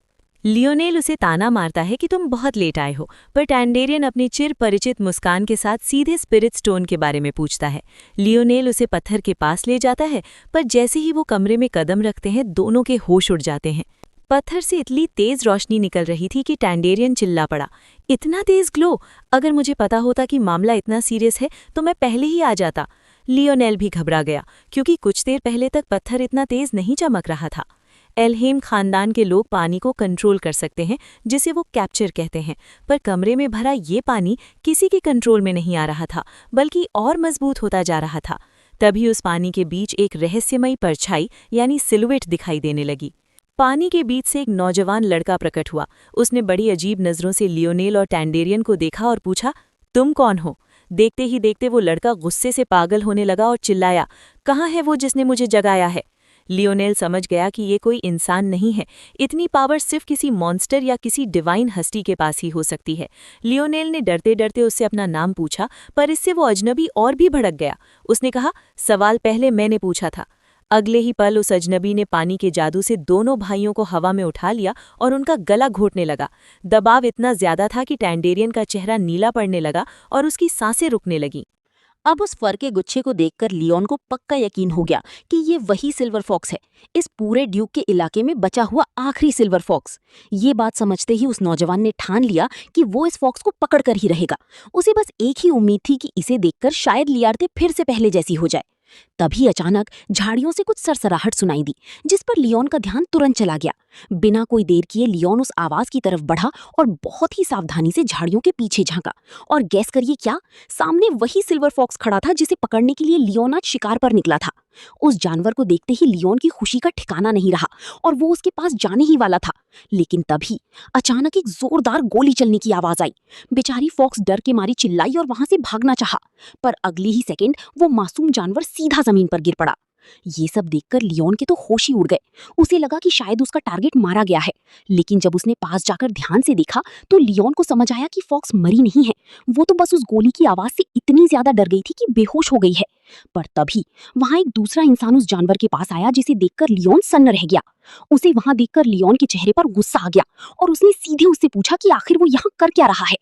Speaker 2: लियोनेल उसे ताना मारता है कि तुम बहुत लेट आए हो, पर टैंडेरियन अपनी चिर परिचित मुस्कान के साथ सीधे स्पिरिट स्टोन के बारे में पूछता है। लियोनेल उसे पत्थर के पास ले जाता है, पर जैसे ही वो कमरे में कदम रखते हैं, दोनों के होश उड़ जाते हैं। पत्थर से इतनी तेज रोशनी निकल रही थी कि टैंडेरियन चिल्ला पड़ा, इतना तेज ग्लो! अगर मुझे पता होता कि मामला इतना सीरियस है तो मैं पहले ही आ जाता। लियोनेल भी घबरा गया, क्योंकि कुछ देर पहले तक पत्थर इतना तेज नहीं चमक रहा था। एल्हेम खानदान के लोग पानी को कंट्रोल कर सकते हैं, जिसे वो कैप्चर कहते हैं, पर कमरे में भरा ये पानी किसी के कंट्रोल में नहीं आ रहा था, बल्कि और मजबूत होता जा रहा था। तभी उस पानी के बीच एक रहस्यमयी परछाई यानी सिलुएट दिखाई देने लगी। पानी के बीच से एक नौजवान लड़का प्रकट हुआ। उसने बड़ी अजीब नज़रों से लियोनेल और टैंडेरियन को देखा और पूछा, तुम कौन हो? देखते ही देखते वो लड़का गुस्से से पागल होने लगा और चिल्लाया, कहाँ है वो जिसने मुझे जगाया है? लियोनेल समझ गया कि ये कोई इंसान नहीं है। इतनी पावर सिर्फ किसी मॉन्स्टर या किसी डिवाइन हस्ती के पास ही हो सकती है। लियोनेल ने डरते डरते उससे अपना नाम पूछा, पर इससे वो अजनबी और भी भड़क गया। उसने कहा, सवाल पहले मैंने पूछा था। अगले ही पल उस अजनबी ने पानी के जादू से दोनों भाइयों को हवा में उठा लिया और उनका गला घोटने लगा। दबाव इतना ज्यादा था कि टैंडेरियन का चेहरा नीला पड़ने लगा और उसकी सांसें रुकने लगीं।
Speaker 3: अब उस फर के गुच्छे को देखकर लियोन को पक्का यकीन हो गया कि ये वही सिल्वर फॉक्स है, इस पूरे ड्यूक के इलाके में बचा हुआ आखिरी सिल्वर फॉक्स। ये बात समझते ही उस नौजवान ने ठान लिया कि वो इस फॉक्स को पकड़ कर ही रहेगा। उसे बस एक ही उम्मीद थी कि इसे देखकर शायद लियार्ते फिर से पहले जैसी हो जाए। तभी अचानक झाड़ियों से कुछ सरसराहट सुनाई दी, जिस पर लियोन का ध्यान तुरंत चला गया। बिना कोई देर किए लियोन उस आवाज की तरफ बढ़ा और बहुत ही सावधानी से झाड़ियों के पीछे झांका। और गैस करिए क्या, सामने वही सिल्वर फॉक्स खड़ा था जिसे पकड़ने के लिए लियोन आज शिकार पर निकला था। उस जानवर को देखते ही लियोन की खुशी का ठिकाना नहीं रहा और वो उसके पास जाने ही वाला था। लेकिन तभी अचानक एक जोरदार गोली चलने की आवाज आई। बेचारी फॉक्स डर के मारी चिल्लाई और वहां से भागना चाहा, पर अगले ही सेकंड वो मासूम जानवर सीधा जमीन पर गिर पड़ा। ये सब देखकर लियोन के तो होश ही उड़ गए। उसे लगा कि शायद उसका टारगेट मारा गया है, लेकिन जब उसने पास जाकर ध्यान से देखा तो लियोन को समझ आया कि फॉक्स मरी नहीं है। वो तो बस उस गोली की आवाज से इतनी ज्यादा डर गई थी कि बेहोश हो गई है। पर तभी वहां एक दूसरा इंसान उस जानवर के पास आया, जिसे देखकर लियोन सन्न रह गया। उसे वहां देखकर लियोन के चेहरे पर गुस्सा आ गया और उसने सीधे उससे पूछा कि आखिर वो यहाँ कर क्या रहा है।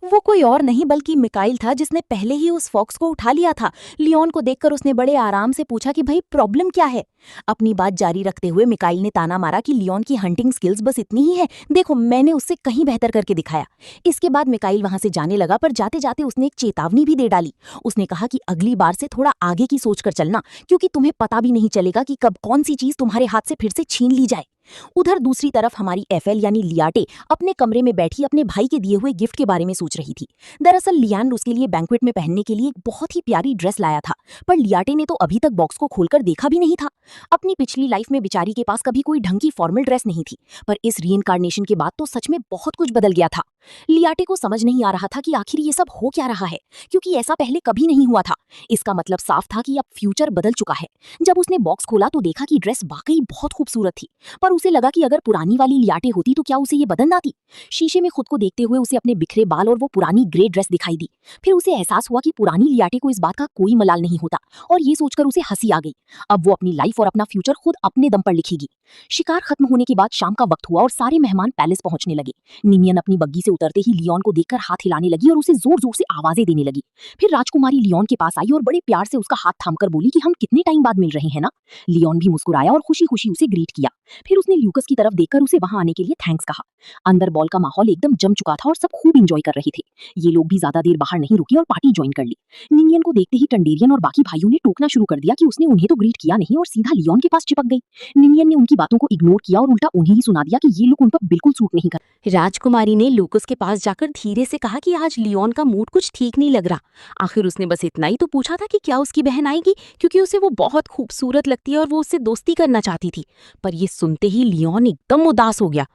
Speaker 3: वो कोई और नहीं बल्कि मिकाइल था, जिसने पहले ही उस फॉक्स को उठा लिया था। लियोन को देखकर उसने बड़े आराम से पूछा कि भाई प्रॉब्लम क्या है। अपनी बात जारी रखते हुए मिकाइल ने ताना मारा कि लियोन की हंटिंग स्किल्स बस इतनी ही है, देखो मैंने उससे कहीं बेहतर करके दिखाया। इसके बाद मिकाइल वहां से जाने लगा, पर जाते जाते उसने एक चेतावनी भी दे डाली। उसने कहा कि अगली बार से थोड़ा आगे की सोच कर चलना, क्योंकि तुम्हें पता भी नहीं चलेगा कि कब कौन सी चीज तुम्हारे हाथ से फिर से छीन ली जाए। उधर दूसरी तरफ हमारी एफएल यानी लियाटे अपने कमरे में बैठी अपने भाई के दिए हुए गिफ्ट के बारे में सोच रही थी। दरअसल लियांड उसके लिए बैंक्वेट में पहनने के लिए एक बहुत ही प्यारी ड्रेस लाया था, पर लियाटे ने तो अभी तक बॉक्स को खोलकर देखा भी नहीं था। अपनी पिछली लाइफ में बेचारी के पास कभी कोई ढंग की फॉर्मल ड्रेस नहीं थी, पर इस रीइंकार्नेशन के बाद तो सच में बहुत कुछ बदल गया था। लियाटे को समझ नहीं आ रहा था कि आखिर ये सब हो क्या रहा है, क्योंकि ऐसा पहले कभी नहीं हुआ था। इसका मतलब साफ था कि अब फ्यूचर बदल चुका है। जब उसने बॉक्स खोला तो देखा कि ड्रेस वाकई बहुत खूबसूरत थी, पर उसे लगा कि अगर पुरानी वाली लियाटे होती तो क्या उसे ये बदल ना आती। शीशे में खुद को देखते हुए उसे अपने बिखरे बाल और वो पुरानी ग्रे ड्रेस दिखाई दी। फिर उसे एहसास हुआ कि पुरानी लियाटे को इस बात का कोई मलाल नहीं होता, और ये सोचकर उसे हंसी आ गई। अब वो अपनी लाइफ और अपना फ्यूचर खुद अपने दम पर लिखेगी। शिकार खत्म होने के बाद शाम का वक्त हुआ और सारे मेहमान पैलेस पहुंचने लगे। निमियन अपनी बग्गी से उतरते ही लियोन को देखकर हाथ हिलाने लगी और उसे जोर जोर से आवाजें देने लगी। फिर राजकुमारी लियोन के पास आई और बड़े प्यार से उसका हाथ थामकर बोली कि हम कितने टाइम बाद मिल रहे हैं ना। लियोन भी मुस्कुराया और खुशी खुशी उसे ग्रीट किया। फिर उसने ल्यूकस की तरफ देखकर उसे वहां आने के लिए थैंक्स कहा। अंदर बॉल का माहौल एकदम जम चुका था और सब खूब एंजॉय कर रहे थे। ये लोग भी ज्यादा देर बाहर नहीं रुके और पार्टी ज्वाइन कर ली। निमियन को देखते ही टंडेरियन और बाकी भाइयों ने टोकना शुरू कर दिया कि उसने उन्हें तो ग्रीट किया नहीं और सीधा लियोन के पास चिपक गई। निमियन ने उनकी बातों को इग्नोर किया और उल्टा उन्हें ही सुना दिया कि ये लोग उन पर बिल्कुल सूट नहीं कर। राजकुमारी ने लूकस के पास जाकर धीरे से कहा कि आज लियोन का मूड कुछ ठीक नहीं लग रहा। आखिर उसने बस इतना ही तो पूछा था कि क्या उसकी बहन आएगी, क्योंकि उसे वो बहुत खूबसूरत लगती है और वो उससे दोस्ती करना चाहती थी। पर ये सुनते ही लियोन एकदम उदास हो गया।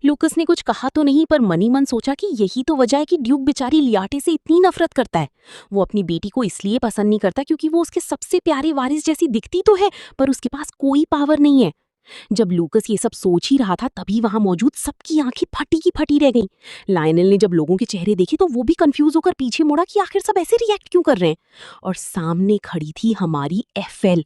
Speaker 3: लूकस ने कुछ कहा तो नहीं, पर मनी मन सोचा कि यही तो वजह है कि ड्यूक बेचारी लियाटे से इतनी नफरत करता है। वो अपनी बेटी को इसलिए पसंद नहीं करता क्योंकि वो उसके सबसे प्यारे वारिस जैसी दिखती तो है, पर उसके पास कोई पावर नहीं है। जब लूकस ये सब सोच ही रहा था तभी वहां मौजूद सबकी आंखें फटी की फटी रह गईं। लायनल ने जब लोगों के चेहरे देखे तो वो भी कंफ्यूज होकर पीछे मुड़ा कि आखिर सब ऐसे रिएक्ट क्यों कर रहे हैं। और सामने खड़ी थी हमारी एफएल।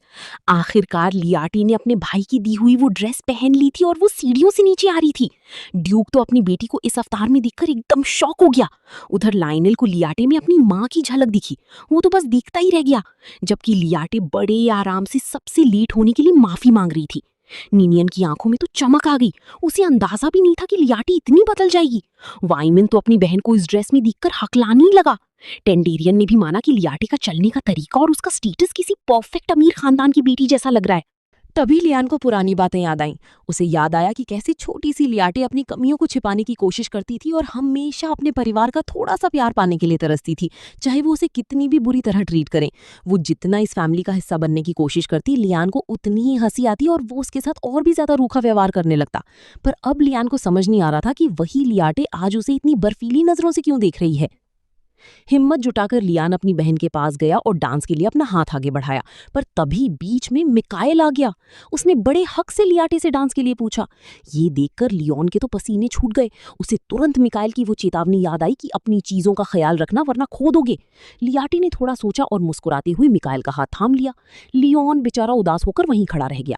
Speaker 3: आखिरकार लियाटी ने अपने भाई की दी हुई वो ड्रेस पहन ली थी और वो सीढ़ियों से नीचे आ रही थी। ड्यूक तो अपनी बेटी को इस अवतार में देखकर एकदम शॉक हो गया। उधर लायनल को लियाटे में अपनी माँ की झलक दिखी, वो तो बस देखता ही रह गया, जबकि लियाटे बड़े आराम से सबसे लेट होने के लिए माफी मांग रही थी। निनियन की आंखों में तो चमक आ गई, उसे अंदाजा भी नहीं था कि लियाटी इतनी बदल जाएगी। वाइमन तो अपनी बहन को इस ड्रेस में देखकर हकलाने ही लगा। टेंडेरियन ने भी माना कि लियाटी का चलने का तरीका और उसका स्टेटस किसी परफेक्ट अमीर खानदान की बेटी जैसा लग रहा है।
Speaker 1: तभी लियान को पुरानी बातें याद आईं। उसे याद आया कि कैसी छोटी सी लियाटे अपनी कमियों को छिपाने की कोशिश करती थी और हमेशा अपने परिवार का थोड़ा सा प्यार पाने के लिए तरसती थी, चाहे वो उसे कितनी भी बुरी तरह ट्रीट करें। वो जितना इस फैमिली का हिस्सा बनने की कोशिश करती, लियान को उतनी ही हंसी आती और वो उसके साथ और भी ज्यादा रूखा व्यवहार करने लगता। पर अब लियान को समझ नहीं आ रहा था कि वही लियाटे आज उसे इतनी बर्फीली नजरों से क्यों देख रही है। हिम्मत जुटाकर लियान अपनी बहन के पास गया और डांस के लिए अपना हाथ आगे बढ़ाया, पर तभी बीच में मिकाएल आ गया। उसने बड़े हक से लियाटे से डांस के लिए पूछा। ये देखकर लियोन के तो पसीने छूट गए। उसे तुरंत मिकाएल की वो चेतावनी याद आई कि अपनी चीजों का ख्याल रखना वरना खो दोगे। लियाटे ने थोड़ा सोचा और मुस्कुराते हुए मिकाएल का हाथ थाम लिया। लियोन बेचारा उदास होकर वहीं खड़ा रह गया।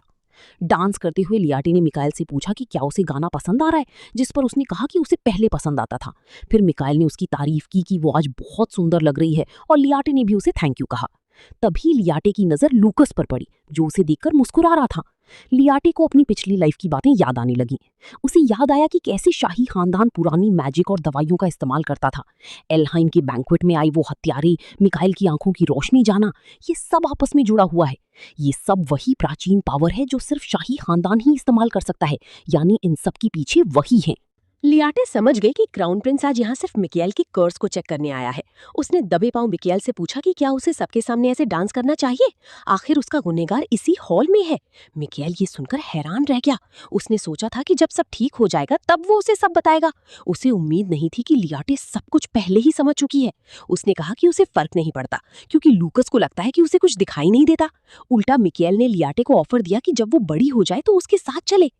Speaker 1: डांस करते हुए लियाटे ने मिकाएल से पूछा कि क्या उसे गाना पसंद आ रहा है, जिस पर उसने कहा कि उसे पहले पसंद आता था। फिर मिकाएल ने उसकी तारीफ की कि वो आज बहुत सुंदर लग रही है और लियाटे ने भी उसे थैंक यू कहा। तभी लियाटे की नजर लूकस पर पड़ी, जो उसे देखकर मुस्कुरा रहा था। लियाटे को अपनी पिछली लाइफ की बातें याद आने लगी। उसे याद आया कि कैसे शाही खानदान पुरानी मैजिक और दवाइयों का इस्तेमाल करता था। एल्हाइम के बैंक्वेट में आई वो हत्यारे, मिकाएल की आंखों की रोशनी जाना, ये सब आपस में जुड़ा हुआ है। ये सब वही प्राचीन पावर है जो सिर्फ शाही खानदान ही इस्तेमाल कर सकता है, यानी इन सब के पीछे वही है।
Speaker 2: लियाटे समझ गई कि क्राउन प्रिंस आज यहाँ सिर्फ मिकाएल की कर्स को चेक करने आया है। उसने दबे पांव मिकाएल से पूछा कि क्या उसे सबके सामने ऐसे डांस करना चाहिए, आखिर उसका गुनहगार इसी हॉल में है। मिकाएल ये सुनकर हैरान रह गया। उसने सोचा था कि जब सब ठीक हो जाएगा तब वो उसे सब बताएगा। उसे उम्मीद नहीं थी कि लियाटे सब कुछ पहले ही समझ चुकी है। उसने कहा कि उसे फर्क नहीं पड़ता, क्योंकि लूकस को लगता है कि उसे कुछ दिखाई नहीं देता। उल्टा मिकाएल ने लियाटे को ऑफर दिया कि जब वो बड़ी हो जाए तो उसके साथ चले।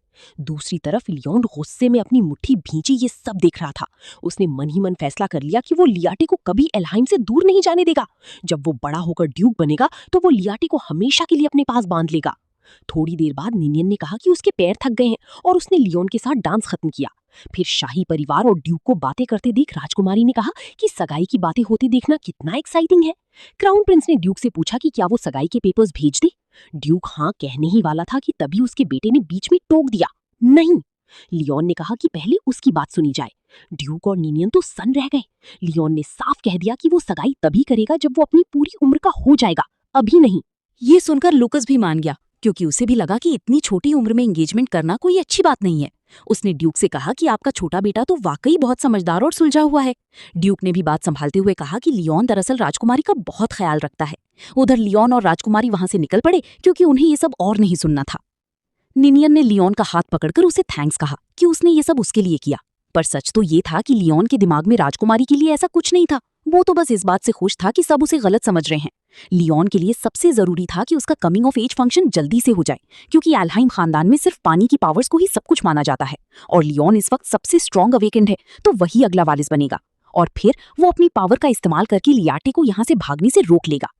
Speaker 2: दूसरी तरफ लियोन गुस्से में अपनी मुट्ठी भींची ये सब देख रहा था। उसने मन ही मन फैसला कर लिया कि वो लियाटे को कभी एल्हाइम से दूर नहीं जाने देगा। जब वो बड़ा होकर ड्यूक बनेगा तो वो लियाटे को हमेशा के लिए अपने पास बांध लेगा।
Speaker 3: थोड़ी देर बाद निनियन ने कहा कि उसके पैर थक गए हैं और उसने लियोन के साथ डांस खत्म किया। फिर शाही परिवार और ड्यूक को बातें करते देख राजकुमारी ने कहा कि सगाई की बातें होते देखना कितना एक्साइटिंग है। क्राउन प्रिंस ने ड्यूक से पूछा कि क्या वो सगाई के पेपर्स भेज दे। ड्यूक हाँ कहने ही वाला था कि तभी उसके बेटे ने बीच में टोक दिया, नहीं। लियोन ने कहा कि पहले उसकी बात सुनी जाए। ड्यूक और निनियन तो सन रह गए। लियोन ने साफ कह दिया कि वो सगाई तभी करेगा जब वो अपनी पूरी उम्र का हो जाएगा, अभी नहीं।
Speaker 1: ये सुनकर लूकस भी मान गया, क्योंकि उसे भी लगा कि इतनी छोटी उम्र में एंगेजमेंट करना कोई अच्छी बात नहीं है। उसने ड्यूक से कहा कि आपका छोटा बेटा तो वाकई बहुत समझदार और सुलझा हुआ है। ड्यूक ने भी बात संभालते हुए कहा कि लियोन दरअसल राजकुमारी का बहुत ख्याल रखता है। उधर लियोन और राजकुमारी वहां से निकल पड़े, क्योंकि उन्हें ये सब और नहीं सुनना था। निनियन ने लियोन का हाथ पकड़कर उसे थैंक्स कहा कि उसने ये सब उसके लिए किया, पर सच तो ये था कि लियोन के दिमाग में राजकुमारी के लिए ऐसा कुछ नहीं था। वो तो बस इस बात से खुश था कि सब उसे गलत समझ रहे हैं। लियोन के लिए सबसे जरूरी था कि उसका कमिंग ऑफ एज फंक्शन जल्दी से हो जाए, क्योंकि एल्हाइम खानदान में सिर्फ पानी की पावर्स को ही सब कुछ माना जाता है और लियोन इस वक्त सबसे स्ट्रॉन्ग अवेकेंड है, तो वही अगला वारिस बनेगा और फिर वो अपनी पावर का इस्तेमाल करके लियाटे को यहाँ से भागने से रोक लेगा।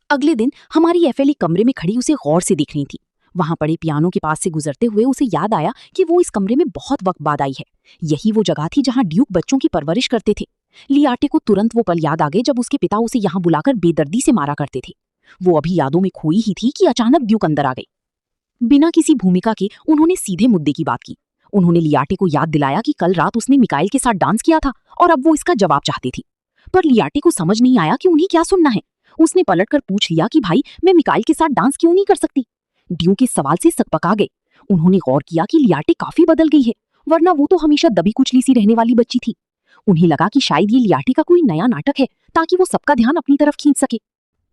Speaker 1: अगले दिन हमारी एफएल एक कमरे में खड़ी उसे गौर से दिख रही थी। वहां पड़े पियानो के पास से गुजरते हुए उसे याद आया कि वो इस कमरे में बहुत वक्त बाद आई है। यही वो जगह थी जहां ड्यूक बच्चों की परवरिश करते थे। लियाटे को तुरंत वो पल याद आ गए जब उसके पिता उसे यहाँ बुलाकर बेदर्दी से मारा करते थे। वो अभी यादों में खोई ही थी कि अचानक ड्यूक अंदर आ गई। बिना किसी भूमिका के उन्होंने सीधे मुद्दे की बात की। उन्होंने लियाटे को याद दिलाया कि कल रात उसने मिकाइल के साथ डांस किया था और अब वो इसका जवाब चाहती थी। पर लियाटे को समझ नहीं आया कि उन्हें क्या सुनना है। उसने पलटकर पूछ लिया कि भाई, मैं मिकाइल के साथ डांस क्यों नहीं कर सकती। ड्यूक के सवाल से सकपका गए। उन्होंने गौर किया कि लियाटे काफी बदल गई है, वरना वो तो हमेशा दबी कुचली सी रहने वाली बच्ची थी। उन्हें लगा कि शायद ये लियाटे का कोई नया नाटक है ताकि वो सबका ध्यान अपनी तरफ खींच सके।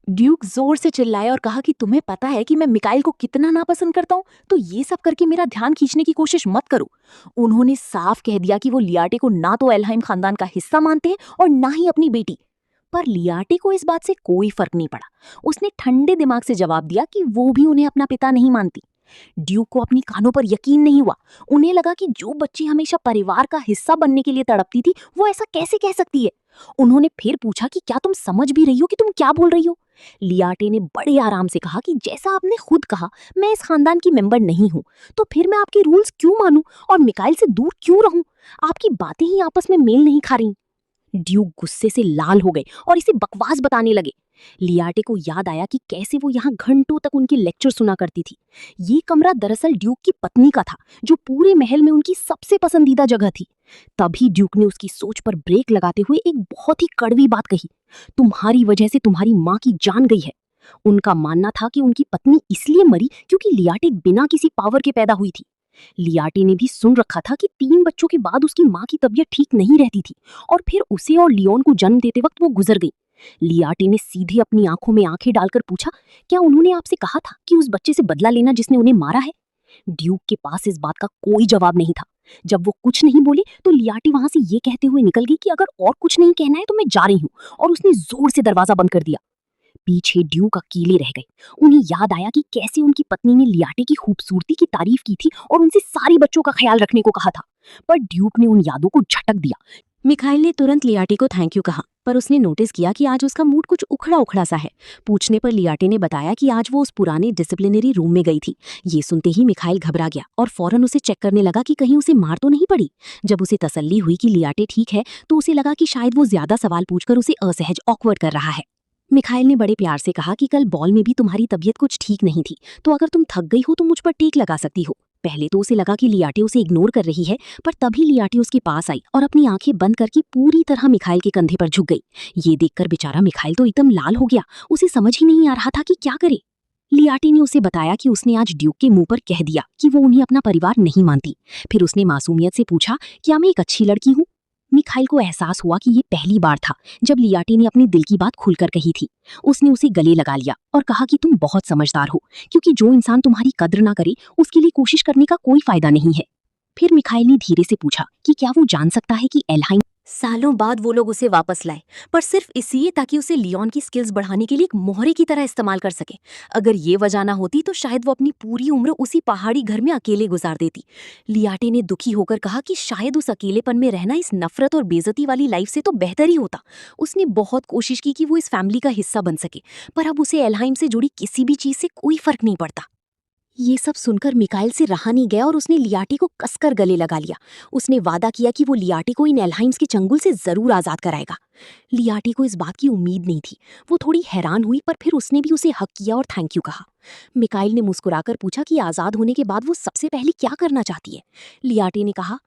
Speaker 1: ड्यूक जोर से चिल्लाया और कहा कि तुम्हें पता है कि मैं मिकाइल को कितना नापसंद करता हूँ, तो ये सब करके मेरा ध्यान खींचने की कोशिश मत करो। उन्होंने साफ कह दिया कि वो लियाटे को ना तो एल्हाइम खानदान का हिस्सा मानते हैं और ना ही अपनी बेटी। पर लियाटे को इस बात से कोई फर्क नहीं पड़ा। उसने ठंडे दिमाग से जवाब दिया कि वो भी उन्हें अपना पिता नहीं मानती। ड्यूक को अपनी कानों पर यकीन नहीं हुआ। उन्हें लगा कि जो बच्ची हमेशा परिवार का हिस्सा बनने के लिए तड़पती थी, वो ऐसा कैसे कह सकती है। उन्होंने फिर पूछा कि क्या तुम समझ भी रही हो कि तुम क्या बोल रही हो। लियाटे ने बड़े आराम से कहा कि जैसा आपने खुद कहा, मैं इस खानदान की मेंबर नहीं हूँ, तो फिर मैं आपके रूल्स क्यों मानूं और मिकाइल से दूर क्यों रहूं। आपकी बातें ही आपस में मेल नहीं खा रही। ड्यूक गुस्से से लाल हो गए और इसे बकवास बताने लगे। लियाटे को याद आया कि कैसे वो यहाँ घंटों तक उनके लेक्चर सुना करती थी। ये कमरा दरअसल ड्यूक की पत्नी का था, जो पूरे महल में उनकी सबसे पसंदीदा जगह थी। तभी ड्यूक ने उसकी सोच पर ब्रेक लगाते हुए एक बहुत ही कड़वी बात कही। तुम्हारी वजह से तुम्हारी माँ की जान गई है। उनका मानना था कि उनकी पत्नी इसलिए मरी क्योंकि लियाटे बिना किसी पावर के पैदा हुई थी। लियाटे ने भी सुन रखा था कि 3 बच्चों के बाद उसकी माँ की तबीयत ठीक नहीं रहती थी और फिर उसे और लियोन को जन्म देते वक्त वो गुजर गई। लियाटे ने सीधे अपनी आंखों में आंखें डालकर पूछा, क्या उन्होंने आपसे कहा था कि उस बच्चे से बदला लेना जिसने उन्हें मारा है। ड्यूक के पास इस बात का कोई जवाब नहीं था। जब वो कुछ नहीं बोली तो लियाटे वहां से ये कहते हुए निकल गई कि अगर और कुछ नहीं कहना है तो मैं जा रही हूँ, और उसने जोर से दरवाजा बंद कर दिया। पीछे ड्यूक अकेले रह गए। उन्हें याद आया कि कैसे उनकी पत्नी ने लियाटे की खूबसूरती की तारीफ की थी और उनसे सारी बच्चों का ख्याल रखने को कहा था, पर ड्यूक ने उन यादों को झटक दिया। मिखाइल ने तुरंत लियाटे को थैंक यू कहा, पर उसने नोटिस किया कि आज उसका मूड कुछ उखड़ा उखड़ा सा है। पूछने पर लियाटे ने बताया कि आज वो उस पुराने डिसिप्लिनरी रूम में गई थी। ये सुनते ही मिखाइल घबरा गया और फौरन उसे चेक करने लगा कि कहीं उसे मार तो नहीं पड़ी। जब उसे तसल्ली हुई कि लियाटे ठीक है, तो उसे लगा कि शायद वो ज्यादा सवाल पूछकर उसे असहज ऑकवर्ड कर रहा है। मिखाइल ने बड़े प्यार से कहा कि कल बॉल में भी तुम्हारी तबीयत कुछ ठीक नहीं थी, तो अगर तुम थक गई हो तो मुझ पर टेक लगा सकती हो। पहले तो उसे लगा कि लियाटे उसे इग्नोर कर रही है, पर तभी लियाटे उसके पास आई और अपनी आंखें बंद करके पूरी तरह मिखाइल के कंधे पर झुक गई। ये देखकर बेचारा मिखाइल तो एकदम लाल हो गया। उसे समझ ही नहीं आ रहा था कि क्या करे। लियाटे ने उसे बताया कि उसने आज ड्यूक के मुंह पर कह दिया कि वो उन्हें अपना परिवार नहीं मानती। फिर उसने मासूमियत से पूछा, क्या मैं एक अच्छी लड़की हूँ। मिखाइल को एहसास हुआ कि ये पहली बार था जब लियाटे ने अपनी दिल की बात खुलकर कही थी। उसने उसे गले लगा लिया और कहा कि तुम बहुत समझदार हो, क्योंकि जो इंसान तुम्हारी कद्र ना करे उसके लिए कोशिश करने का कोई फायदा नहीं है। फिर मिखाइल ने धीरे से पूछा कि क्या वो जान सकता है कि एल्हाइम
Speaker 3: सालों बाद वो लोग उसे वापस लाए, पर सिर्फ इसलिए ताकि उसे लियोन की स्किल्स बढ़ाने के लिए एक मोहरे की तरह इस्तेमाल कर सके। अगर ये वजह ना होती तो शायद वो अपनी पूरी उम्र उसी पहाड़ी घर में अकेले गुजार देती। लियाटे ने दुखी होकर कहा कि शायद उस अकेलेपन में रहना इस नफरत और बेइज्जती वाली लाइफ से तो बेहतर ही होता। उसने बहुत कोशिश की कि वो इस फैमिली का हिस्सा बन सके, पर अब उसे एल्हाइम से जुड़ी किसी भी चीज से कोई फर्क नहीं पड़ता। ये सब सुनकर मिकाइल से रहा नहीं गया और उसने लियाटी को कसकर गले लगा लिया। उसने वादा किया कि वो लियाटी को इन एल्हाइम्स के चंगुल से जरूर आजाद कराएगा। लियाटी को इस बात की उम्मीद नहीं थी। वो थोड़ी हैरान हुई, पर फिर उसने भी उसे हक किया और थैंक यू कहा। मिकाइल ने मुस्कुराकर पूछा कि आजाद होने के बाद वो सबसे पहले क्या करना चाहती है। लियाटी ने कहा,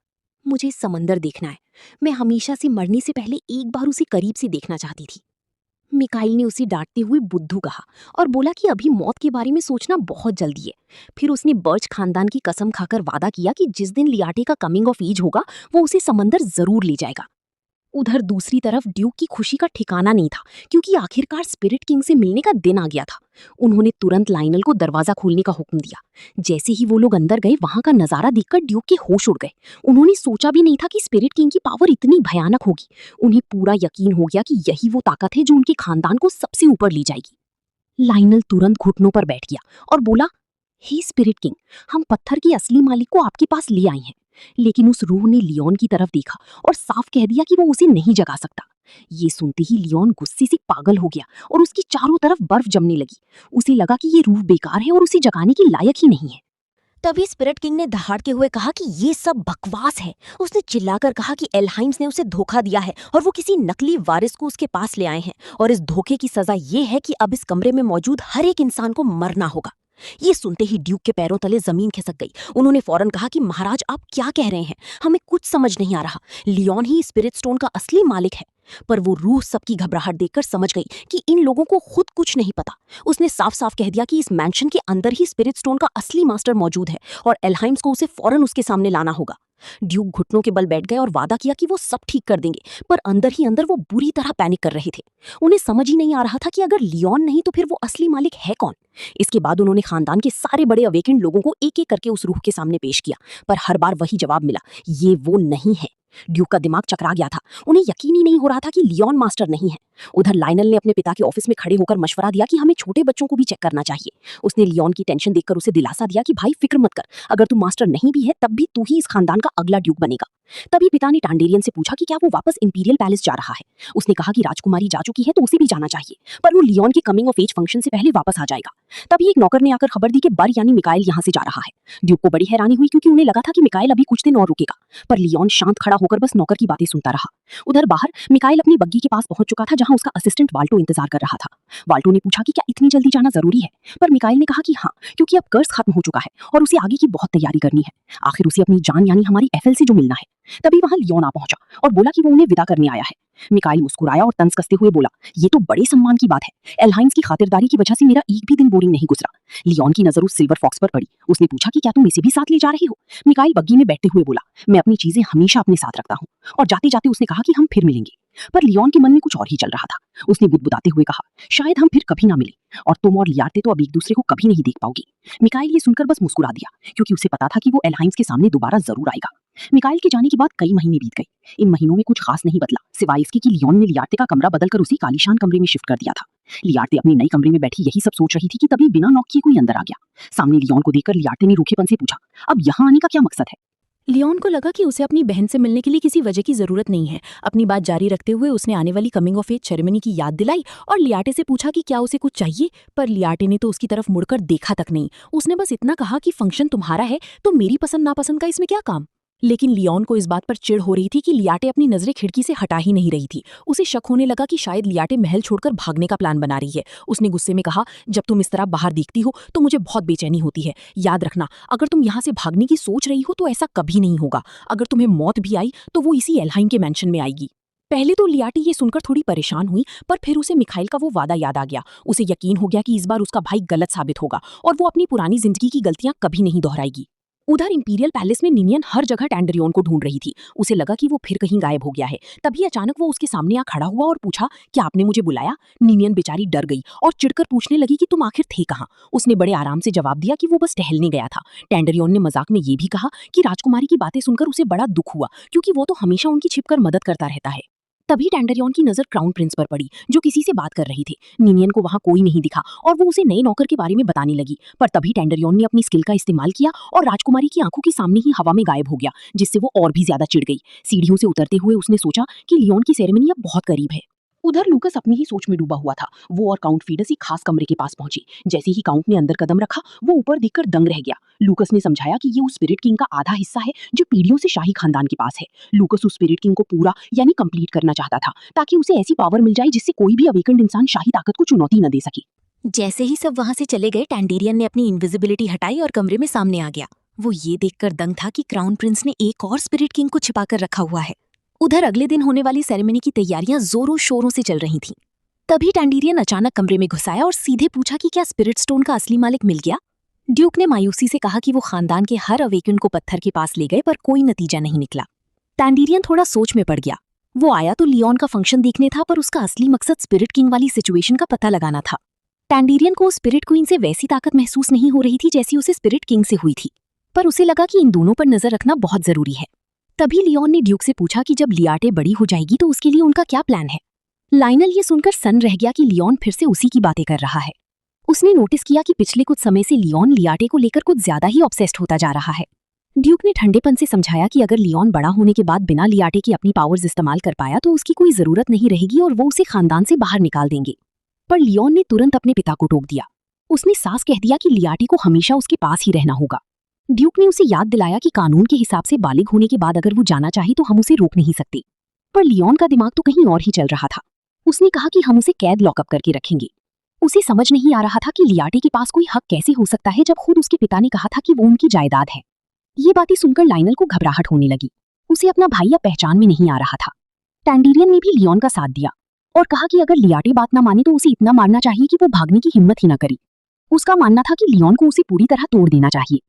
Speaker 3: मुझे समंदर देखना है। मैं हमेशा से मरने से पहले एक बार उसे करीब से देखना चाहती थी। मिकाइल ने उसे डांटते हुए बुद्धू कहा और बोला कि अभी मौत के बारे में सोचना बहुत जल्दी है। फिर उसने बर्च खानदान की कसम खाकर वादा किया कि जिस दिन लियाटे का कमिंग ऑफ एज होगा वो उसे समंदर जरूर ले जाएगा। उधर दूसरी तरफ ड्यूक की खुशी का ठिकाना नहीं था, क्योंकि आखिरकार स्पिरिट किंग से मिलने का दिन आ गया था। उन्होंने तुरंत लाइनल को दरवाजा खोलने का हुक्म दिया। जैसे ही वो लोग अंदर गए, वहां का नजारा देखकर ड्यूक के होश उड़ गए। उन्होंने सोचा भी नहीं था कि स्पिरिट किंग की पावर इतनी भयानक होगी। उन्हें पूरा यकीन हो गया कि यही वो ताकत है जो उनके खानदान को सबसे ऊपर ले जाएगी। लाइनल तुरंत घुटनों पर बैठ गया और बोला, हे स्पिरिट किंग, हम पत्थर के असली मालिक को आपके पास ले आए हैं। लेकिन उस रूह ने लियोन की तरफ देखा और साफ कह दिया कि वो उसे नहीं जगा सकता। ये सुनते ही लियोन गुस्से से पागल हो गया और उसकी चारों तरफ बर्फ जमने लगी। उसे लगा कि ये रूह बेकार है और उसे जगाने के लायक ही नहीं है। तभी स्पिरिट किंग ने दहाड़ते हुए कहा कि ये सब बकवास है। उसने चिल्लाकर कहा कि एल्हाइम्स ने उसे धोखा दिया है और वो किसी नकली वारिस को उसके पास ले आए हैं, और इस धोखे की सजा ये है कि अब इस कमरे में मौजूद हर एक इंसान को मरना होगा। ये सुनते ही ड्यूक के पैरों तले जमीन खिसक गई। उन्होंने फौरन कहा कि महाराज, आप क्या कह रहे हैं? हमें कुछ समझ नहीं आ रहा। लियोन ही स्पिरिट स्टोन का असली मालिक है। पर वो रूह सबकी घबराहट देखकर समझ गई कि इन लोगों को खुद कुछ नहीं पता। उसने साफ साफ कह दिया कि इस मैंशन के अंदर ही स्पिरिट स्टोन का असली मास्टर मौजूद है और एल्हाइम्स को उसे फौरन उसके सामने लाना होगा। ड्यूक घुटनों के बल बैठ गए और वादा किया कि वो सब ठीक कर देंगे, पर अंदर ही अंदर वो बुरी तरह पैनिक कर रहे थे। उन्हें समझ ही नहीं आ रहा था कि अगर लियोन नहीं तो फिर वो असली मालिक है कौन। इसके बाद उन्होंने खानदान के सारे बड़े अवेकेंड लोगों को एक एक करके उस रूह के सामने पेश किया, पर हर बार वही जवाब मिला, ये वो नहीं है। ड्यूक का दिमाग चकरा गया था। उन्हें यकीन ही नहीं हो रहा था कि लियोन मास्टर नहीं है। उधर लाइनल ने अपने पिता के ऑफिस में खड़े होकर मशवरा दिया कि हमें छोटे बच्चों को भी चेक करना चाहिए। उसने लियोन की टेंशन देखकर उसे दिलासा दिया कि भाई फिक्र मत कर, अगर तू मास्टर नहीं भी है तब भी तू ही इस खानदान का अगला ड्यूक बनेगा। तभी पिता ने टांडेरियन से पूछा कि क्या वो वापस इंपीरियल पैलेस जा रहा है। उसने कहा कि राजकुमारी जा चुकी है तो उसे भी जाना चाहिए, पर वो लियोन के कमिंग ऑफ एज फंक्शन से पहले वापस आ जाएगा। तभी एक नौकर ने आकर खबर दी कि बर यानी मिकाइल यहाँ से जा रहा है। ड्यूक को बड़ी हैरानी हुई, क्योंकि उन्हें लगा था कि मिकाइल अभी कुछ दिन और रुकेगा, पर लियोन शांत खड़ा होकर बस नौकर की बातें सुनता रहा। उधर बाहर मिकाइल अपनी बग्गी के पास पहुंच चुका था, जहां उसका असिस्टेंट वाल्टो इंतजार कर रहा था। वाल्टो ने पूछा कि क्या इतनी जल्दी जाना जरूरी है, पर मिकाइल ने कहा कि हाँ, क्योंकि अब कर्ज खत्म हो चुका है और उसे आगे की बहुत तैयारी करनी है। आखिर उसे अपनी जान यानी हमारी एफएल से जो मिलना है। तभी वहां लियोन आ पहुंचा और बोला कि वो उन्हें विदा करने आया है। मिकाइल मुस्कुराया और तंज कसते हुए बोला, ये तो बड़े सम्मान की बात है। एल्हाइम्स की खातिरदारी की वजह से मेरा एक भी दिन बोरिंग नहीं गुजरा। लियोन की नजर उस सिल्वर फॉक्स पर पड़ी। उसने पूछा कि क्या तुम इसे भी साथ ले जा रहे हो? मिकाइल बग्गी में बैठते हुए बोला, मैं अपनी चीजें हमेशा अपने साथ रखता हूँ। और जाते जाते उसने कहा कि हम फिर मिलेंगे। पर लियोन के मन में कुछ और ही चल रहा था। उसने बुदबुदाते हुए कहा, शायद हम फिर कभी ना मिले, और तुम और लियाटे तो अब एक दूसरे को कभी नहीं देख पाओगी। मिकाइल ये सुनकर बस मुस्कुरा दिया, क्योंकि उसे पता था कि वो एल्हाइम्स के सामने दोबारा जरूर आएगा। मिकाइल के जाने के बाद कई महीने बीत गए। इन महीनों में कुछ खास नहीं बदला, सिवाय इसके कि लियोन ने लियाटे का कमरा बदलकर उसी कालीशान कमरे में शिफ्ट कर दिया था। लियाटे अपने नए कमरे में बैठी यही सब सोच रही थी कि तभी बिना नॉक किए कोई अंदर आ गया। सामने लियोन को देखकर लियाटे ने रूखेपन से पूछा, अब यहाँ आने का क्या मकसद है?
Speaker 4: लियोन को लगा कि उसे अपनी बहन से मिलने के लिए किसी वजह की जरूरत नहीं है। अपनी बात जारी रखते हुए उसने आने वाली कमिंग ऑफ एज सेरेमनी की याद दिलाई और लियाटे से पूछा कि क्या उसे कुछ चाहिए, पर लियाटे ने तो उसकी तरफ मुड़कर देखा तक नहीं। उसने बस इतना कहा कि फंक्शन तुम्हारा है तो मेरी पसंद नापसंद का इसमें क्या काम। लेकिन लियोन को इस बात पर चिढ़ हो रही थी कि लियाटे अपनी नजरें खिड़की से हटा ही नहीं रही थी। उसे शक होने लगा कि शायद लियाटे महल छोड़कर भागने का प्लान बना रही है। उसने गुस्से में कहा, जब तुम इस तरह बाहर देखती हो तो मुझे बहुत बेचैनी होती है। याद रखना, अगर तुम यहाँ से भागने की सोच रही हो तो ऐसा कभी नहीं होगा। अगर तुम्हें मौत भी आई तो वो इसी एल्हाइम के मैंशन में आएगी। पहले तो लियाटी ये सुनकर थोड़ी परेशान हुई, पर फिर उसे मिखाइल का वो वादा याद आ गया। उसे यकीन हो गया कि इस बार उसका भाई गलत साबित होगा और वो अपनी पुरानी जिंदगी की गलतियां कभी नहीं दोहराएगी। उधर इंपीरियल पैलेस में निनियन हर जगह टैंडरियन को ढूंढ रही थी। उसे लगा कि वो फिर कहीं गायब हो गया है। तभी अचानक वो उसके सामने आ खड़ा हुआ और पूछा, क्या आपने मुझे बुलाया? निनियन बेचारी डर गई और चिढ़कर पूछने लगी कि तुम आखिर थे कहाँ। उसने बड़े आराम से जवाब दिया कि वो बस टहलने गया था। टैंडरियन ने मजाक में ये भी कहा कि राजकुमारी की बातें सुनकर उसे बड़ा दुख हुआ, क्योंकि वो तो हमेशा उनकी छिपकर मदद करता रहता है। तभी टैंडरियन की नजर क्राउन प्रिंस पर पड़ी, जो किसी से बात कर रही थी। निनियन को वहां कोई नहीं दिखा और वो उसे नए नौकर के बारे में बताने लगी, पर तभी टैंडरियन ने अपनी स्किल का इस्तेमाल किया और राजकुमारी की आंखों के सामने ही हवा में गायब हो गया, जिससे वो और भी ज्यादा चिढ़ गई। सीढ़ियों से उतरते हुए उसने सोचा कि लियोन की सेरेमनी अब बहुत करीब है। उधर लूकस अपनी ही सोच में डूबा हुआ था। वो और काउंट फीडस ही खास कमरे के पास पहुंचे। जैसे ही काउंट ने अंदर कदम रखा, वो ऊपर देखकर दंग रह गया। लूकस ने समझाया कि ये उस स्पिरिट किंग का आधा हिस्सा है जो पीढ़ियों से शाही खानदान के पास है। लूकस उस स्पिरिट किंग को पूरा यानी कंप्लीट करना चाहता था, ताकि उसे ऐसी पावर मिल जाए जिससे कोई भी अवेकन्ड इंसान शाही ताकत को चुनौती न दे सके।
Speaker 3: जैसे ही सब वहां से चले गए, टैंडेरियन ने अपनी इनविजिबिलिटी हटाई और कमरे में सामने आ गया। वो ये देखकर दंग था कि क्राउन प्रिंस ने एक और स्पिरिट किंग को छिपाकर रखा हुआ है। उधर अगले दिन होने वाली सेरेमनी की तैयारियां जोरों शोरों से चल रही थीं। तभी टैंडेरियन अचानक कमरे में घुस आया और सीधे पूछा कि क्या स्पिरिट स्टोन का असली मालिक मिल गया। ड्यूक ने मायूसी से कहा कि वो खानदान के हर अवेकन को पत्थर के पास ले गए, पर कोई नतीजा नहीं निकला। टैंडेरियन थोड़ा सोच में पड़ गया। वो आया तो लियोन का फंक्शन देखने था, पर उसका असली मकसद स्पिरिट किंग वाली सिचुएशन का पता लगाना था। टैंडेरियन को स्पिरिट क्वीन से वैसी ताकत महसूस नहीं हो रही थी जैसी उसे स्पिरिट किंग से हुई थी, पर उसे लगा कि इन दोनों पर नजर रखना बहुत जरूरी है। तभी लियोन ने ड्यूक से पूछा कि जब लियाटे बड़ी हो जाएगी तो उसके लिए उनका क्या प्लान है। लाइनल ये सुनकर सन्न रह गया कि लियोन फिर से उसी की बातें कर रहा है। उसने नोटिस किया कि पिछले कुछ समय से लियोन लियाटे को लेकर कुछ ज्यादा ही ऑब्सेस्ड होता जा रहा है। ड्यूक ने ठंडेपन से समझाया कि अगर लियोन बड़ा होने के बाद बिना लियाटे की अपनी पावर्स इस्तेमाल कर पाया तो उसकी कोई जरूरत नहीं रहेगी और वो उसे खानदान से बाहर निकाल देंगे। पर लियोन ने तुरंत अपने पिता को टोक दिया। उसने साफ कह दिया कि लियाटे को हमेशा उसके पास ही रहना होगा। ड्यूक ने उसे याद दिलाया कि कानून के हिसाब से बालिग होने के बाद अगर वो जाना चाहे तो हम उसे रोक नहीं सकते। पर लियोन का दिमाग तो कहीं और ही चल रहा था। उसने कहा कि हम उसे कैद लॉकअप करके रखेंगे। उसे समझ नहीं आ रहा था कि लियाटे के पास कोई हक कैसे हो सकता है जब खुद उसके पिता ने कहा था कि वो उनकी जायदाद है। ये बातें सुनकर लाइनल को घबराहट होने लगी। उसे अपना भाई या पहचान में नहीं आ रहा था। टैंडेरियन ने भी लियोन का साथ दिया और कहा कि अगर लियाटे बात ना माने तो उसे इतना मारना चाहिए कि वो भागने की हिम्मत ही न करे। उसका मानना था कि लियोन को उसे पूरी तरह तोड़ देना चाहिए।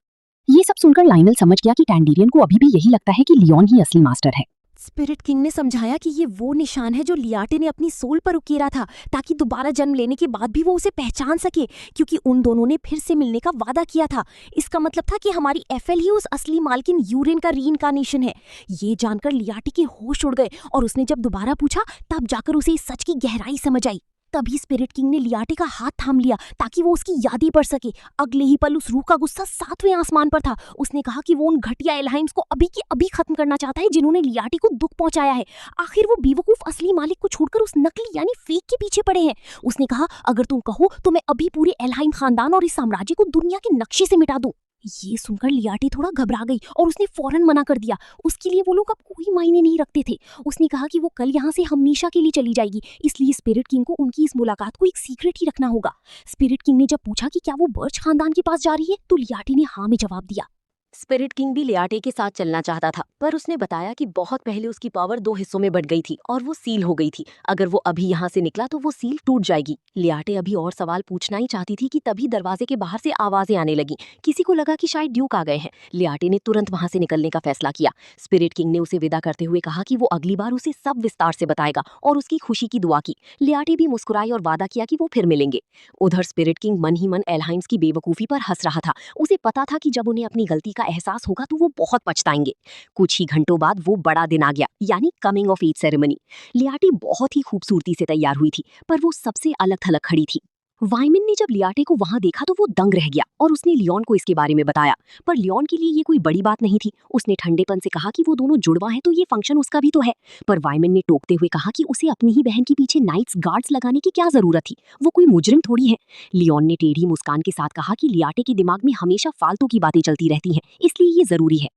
Speaker 3: ये सब सुनकर लाइनल समझ गया कि टैंडेरियन को अभी भी यही लगता है कि लियोन ही असली मास्टर है।
Speaker 2: स्पिरिट किंग ने समझाया कि ये वो निशान है जो लियाटे ने अपनी सोल पर उकेरा था, ताकि दोबारा जन्म लेने के बाद भी वो उसे पहचान सके, क्योंकि उन दोनों ने फिर से मिलने का वादा किया था। इसका मतलब था कि हमारी एफएल ही उस असली मालकिन यूरेन का रीइंकार्नेशन है। ये जानकर लियाटे के होश उड़ गए और उसने जब दोबारा पूछा तब जाकर उसे इस सच की गहराई समझ आई। तभी स्पिरिट किंग ने लियाटे का हाथ थाम लिया ताकि वो उसकी यादें पढ़ सके। अगले ही पल उस रूह का गुस्सा 7वें आसमान पर था। उसने कहा कि वो उन घटिया एल्हाइम्स को अभी की अभी खत्म करना चाहता है जिन्होंने लियाटे को दुख पहुंचाया है। आखिर वो बेवकूफ असली मालिक को छोड़कर उस नकली यानी फेक के पीछे पड़े हैं। उसने कहा, अगर तुम कहो तो मैं अभी पूरे एल्हाइम खानदान और इस साम्राज्य को दुनिया के नक्शे से मिटा दूं। ये सुनकर लियाटे थोड़ा घबरा गई और उसने फौरन मना कर दिया। उसके लिए वो लोग अब कोई मायने नहीं रखते थे। उसने कहा कि वो कल यहाँ से हमेशा के लिए चली जाएगी, इसलिए स्पिरिट किंग को उनकी इस मुलाकात को एक सीक्रेट ही रखना होगा। स्पिरिट किंग ने जब पूछा कि क्या वो बर्च खानदान के पास जा रही है तो लियाटे ने हाँ में जवाब दिया।
Speaker 3: स्पिरिट किंग भी लियाटे के साथ चलना चाहता था, पर उसने बताया कि बहुत पहले उसकी पावर 2 हिस्सों में बट गई थी और वो सील हो गई थी। अगर वो अभी यहाँ से निकला तो वो सील टूट जाएगी। लियाटे अभी और सवाल पूछना ही चाहती थी कि तभी दरवाजे के बाहर से आवाजें आने लगी। किसी को लगा कि शायद ड्यूक आ गए हैं। लियाटे ने तुरंत वहां से निकलने का फैसला किया। स्पिरिट किंग ने उसे विदा करते हुए कहा कि वो अगली बार उसे सब विस्तार से बताएगा और उसकी खुशी की दुआ की। लियाटे भी मुस्कुराई और वादा किया कि वो फिर मिलेंगे। उधर स्पिरिट किंग मन ही मन एल्हाइम्स की बेवकूफी पर हंस रहा था। उसे पता था कि जब उन्हें अपनी गलती का एहसास होगा तो वो बहुत पछताएंगे। कुछ ही घंटों बाद वो बड़ा दिन आ गया, यानी कमिंग ऑफ एज सेरेमनी। लियाटे बहुत ही खूबसूरती से तैयार हुई थी, पर वो सबसे अलग थलग खड़ी थी। वाइमन ने जब लियाटे को वहां देखा तो वो दंग रह गया और उसने लियोन को इसके बारे में बताया। पर लियोन के लिए ये कोई बड़ी बात नहीं थी। उसने ठंडेपन से कहा कि वो दोनों जुड़वा हैं तो ये फंक्शन उसका भी तो है। पर वाइमन ने टोकते हुए कहा कि उसे अपनी ही बहन के पीछे नाइट्स गार्ड्स लगाने की क्या जरूरत थी, वो कोई मुजरिम थोड़ी है। लियोन ने टेढ़ी मुस्कान के साथ कहा कि लियाटे के दिमाग में हमेशा फालतू की बातें चलती रहती हैं, इसलिए ये जरूरी है।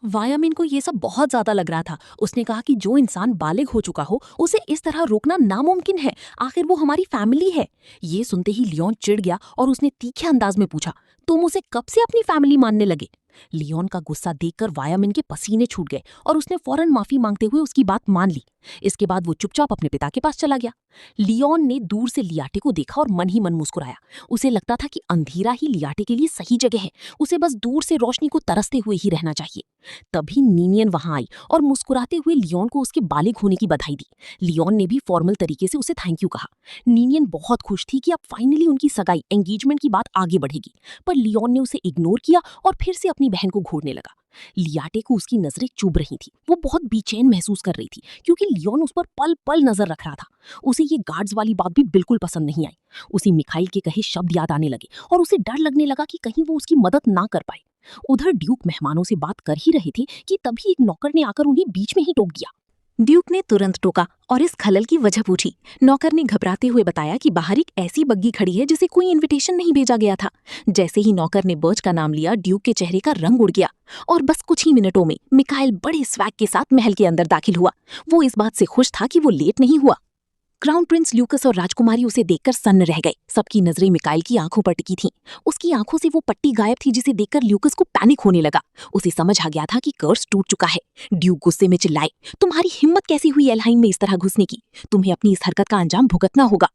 Speaker 4: वायामिन को ये सब बहुत ज्यादा लग रहा था। उसने कहा कि जो इंसान बालिग हो चुका हो उसे इस तरह रोकना नामुमकिन है, आखिर वो हमारी फैमिली है। ये सुनते ही लियोन चिढ़ गया और उसने तीखे अंदाज में पूछा, तुम उसे कब से अपनी फैमिली मानने लगे? लियोन का गुस्सा देखकर वायामिन के पसीने छूट गए और उसने फौरन माफी मांगते हुए उसकी बात मान ली। इसके बाद वो चुपचाप अपने पिता के पास चला गया। लियोन ने दूर से लियाटे को देखा और मन ही मन मुस्कुराया। उसे लगता था कि अंधेरा ही लियाटे के लिए सही जगह है, उसे बस दूर से रोशनी को तरसते हुए ही रहना चाहिए। तभी नीनियन वहां आई और मुस्कुराते हुए लियोन को उसके बालिग होने की बधाई दी। लियोन ने भी फॉर्मल तरीके से उसे थैंक यू कहा। नीनियन बहुत खुश थी कि अब फाइनली उनकी सगाई एंगेजमेंट की बात आगे बढ़ेगी, पर लियोन ने उसे इग्नोर किया और फिर से अपनी बहन को घूरने लगा। लियाटे को उसकी नजरें चुभ रही थी। वो बहुत बेचैन महसूस कर रही थी क्योंकि लियोन उस पर पल पल नजर रख रहा था। उसे ये गार्ड्स वाली बात भी बिल्कुल पसंद नहीं आई। उसे मिखाइल के कहे शब्द याद आने लगे और उसे डर लगने लगा कि कहीं वो उसकी मदद ना कर पाए। उधर ड्यूक मेहमानों से बात कर ही रहे थे कि तभी एक नौकर ने आकर उन्हें बीच में ही टोक दिया। ड्यूक ने तुरंत टोका और इस खलल की वजह पूछी। नौकर ने घबराते हुए बताया कि बाहर एक ऐसी बग्गी खड़ी है जिसे कोई इनविटेशन नहीं भेजा गया था। जैसे ही नौकर ने बर्च का नाम लिया, ड्यूक के चेहरे का रंग उड़ गया और बस कुछ ही मिनटों में मिकाइल बड़े स्वैग के साथ महल के अंदर दाखिल हुआ। वो इस बात से खुश था कि वो लेट नहीं हुआ। क्राउन प्रिंस ल्यूकस और राजकुमारी उसे देखकर सन्न रह गए। सबकी नजरें मिकाइल की आंखों पर टिकी थीं। उसकी आंखों से वो पट्टी गायब थी जिसे देखकर ल्यूकस को पैनिक होने लगा। उसे समझ आ गया था कि कर्स टूट चुका है। ड्यूक गुस्से में चिल्लाए, तुम्हारी हिम्मत कैसी हुई एल्हाइन में इस तरह घुसने की? तुम्हें अपनी इस हरकत का अंजाम भुगतना होगा।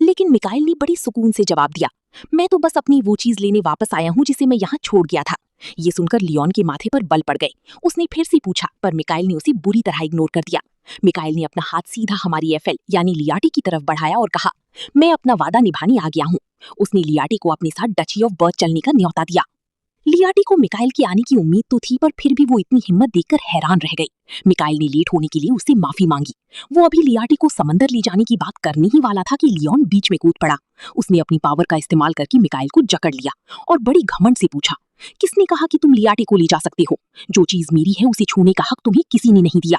Speaker 4: लेकिन मिकाइल ने बड़ी सुकून से जवाब दिया, मैं तो बस अपनी वो चीज लेने वापस आया हूँ जिसे मैं यहाँ छोड़ गया था। ये सुनकर लियोन के माथे पर बल पड़ गए। उसने फिर से पूछा, पर मिकाइल ने उसे बुरी तरह इग्नोर कर दिया। मिकाइल ने अपना हाथ सीधा हमारी एफएल यानी लियाटी की तरफ बढ़ाया और कहा, मैं अपना वादा निभाने आ गया हूँ। उसने लियाटी को अपने साथ डची ऑफ बर्थ चलने का न्योता दिया। लियाटी को मिकाइल के आने की उम्मीद तो थी, पर फिर भी वो इतनी हिम्मत देखकर हैरान रह गई। मिकाइल ने लेट होने के लिए उससे माफी मांगी। वो अभी लियाटी को समंदर ले जाने की बात करने ही वाला था कि लियोन बीच में कूद पड़ा। उसने अपनी पावर का इस्तेमाल करके मिकाइल को जकड़ लिया और बड़ी घमंड से पूछा, किसने कहा कि तुम लियाटी को ले जा सकते हो? जो चीज मेरी है उसे छूने का हक तुम्हें किसी ने नहीं दिया।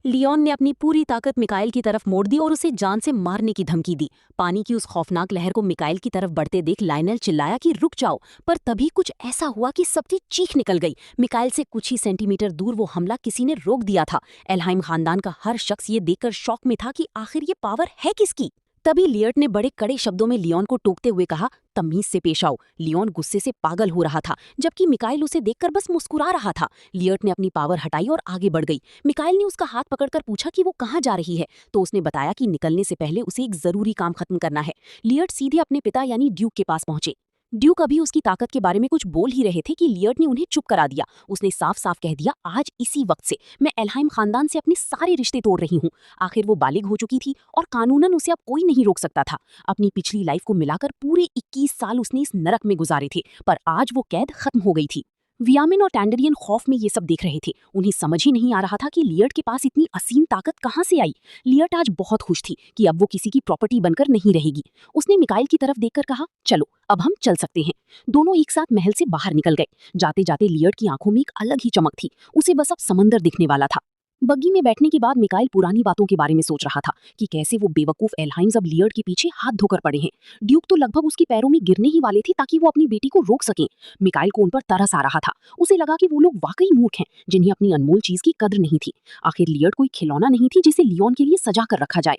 Speaker 3: लियोन ने अपनी पूरी ताकत मिकाइल की तरफ मोड़ दी और उसे जान से मारने की धमकी दी। पानी की उस खौफनाक लहर को मिकाइल की तरफ बढ़ते देख लायनल चिल्लाया कि रुक जाओ, पर तभी कुछ ऐसा हुआ कि सबकी चीख निकल गई। मिकाइल से कुछ ही सेंटीमीटर दूर वो हमला किसी ने रोक दिया था। एल्हाइम खानदान का हर शख्स ये देखकर शॉक में था कि आखिर ये पावर है किसकी। तभी लियर्ट ने बड़े कड़े शब्दों में लियोन को टोकते हुए कहा, तमीज से पेश आओ। लियोन गुस्से से पागल हो रहा था, जबकि मिकाइल उसे देखकर बस मुस्कुरा रहा था। लियर्ट ने अपनी पावर हटाई और आगे बढ़ गई। मिकाइल ने उसका हाथ पकड़कर पूछा कि वो कहाँ जा रही है, तो उसने बताया कि निकलने से पहले उसे एक जरूरी काम खत्म करना है। लियर्ट सीधे अपने पिता यानी ड्यूक के पास पहुंचे। ड्यूक अभी उसकी ताकत के बारे में कुछ बोल ही रहे थे कि लियर्ट ने उन्हें चुप करा दिया। उसने साफ साफ कह दिया, आज इसी वक्त से मैं एल्हाइम खानदान से अपने सारे रिश्ते तोड़ रही हूँ। आखिर वो बालिग हो चुकी थी और कानूनन उसे अब कोई नहीं रोक सकता था। अपनी पिछली लाइफ को मिलाकर पूरे 21 साल उसने इस नरक में गुजारे थे, पर आज वो कैद खत्म हो गई थी। वियामिन और टैंडरियन खौफ में ये सब देख रहे थे। उन्हें समझ ही नहीं आ रहा था कि लियर्ट के पास इतनी असीम ताकत कहाँ से आई। लियर्ट आज बहुत खुश थी कि अब वो किसी की प्रॉपर्टी बनकर नहीं रहेगी। उसने मिकाइल की तरफ देखकर कहा, चलो अब हम चल सकते हैं। दोनों एक साथ महल से बाहर निकल गए। जाते जाते लियर्ट की आंखों में एक अलग ही चमक थी। उसे बस अब समंदर दिखने वाला था। बग्गी में बैठने के बाद मिकाइल पुरानी बातों के बारे में सोच रहा था कि कैसे वो बेवकूफ एल्हाइम्स अब लियर्ट के पीछे हाथ धोकर पड़े हैं। ड्यूक तो लगभग उसके पैरों में गिरने ही वाले थे ताकि वो अपनी बेटी को रोक सकें। मिकाइल को उन पर तरस आ रहा था। उसे लगा कि वो लोग वाकई मूर्ख हैं जिन्हें अपनी अनमोल चीज की कद्र नहीं थी। आखिर लियर्ट कोई खिलौना नहीं थी जिसे लियोन के लिए सजा कर रखा जाए।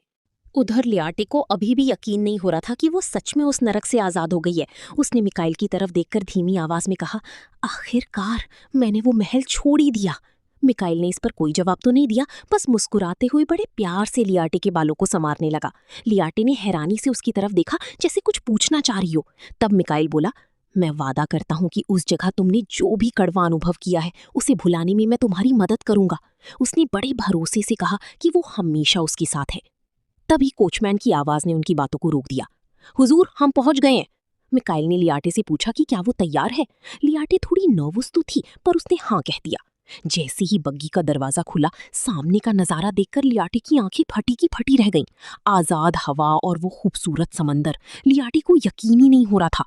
Speaker 3: उधर लियाटे को अभी भी यकीन नहीं हो रहा था कि वो सच में उस नरक से आजाद हो गई है। उसने मिकाइल की तरफ देखकर धीमी आवाज में कहा, आखिरकार मैंने वो महल छोड़ ही दिया। मिकाइल ने इस पर कोई जवाब तो नहीं दिया, बस मुस्कुराते हुए बड़े प्यार से लियाटे के बालों को संवारने लगा। लियाटे ने हैरानी से उसकी तरफ देखा जैसे कुछ पूछना चाह रही हो। तब मिकाइल बोला, मैं वादा करता हूँ कि उस जगह तुमने जो भी कड़वा अनुभव किया है उसे भुलाने में मैं तुम्हारी मदद करूंगा। उसने बड़े भरोसे से कहा कि वो हमेशा उसके साथ है। तभी कोचमैन की आवाज ने उनकी बातों को रोक दिया। हुजूर, हम पहुंच गए हैं। मिकाइल ने लियाटे से पूछा कि क्या वो तैयार है। लियाटे थोड़ी नर्वस तो थी, पर उसने हाँ कह दिया। जैसे ही बग्गी का दरवाजा खुला, सामने का नजारा देखकर लियाटे की आंखें फटी की फटी रह गईं। आजाद हवा और वो खूबसूरत समंदर, लियाटे को यकीन ही नहीं हो रहा था।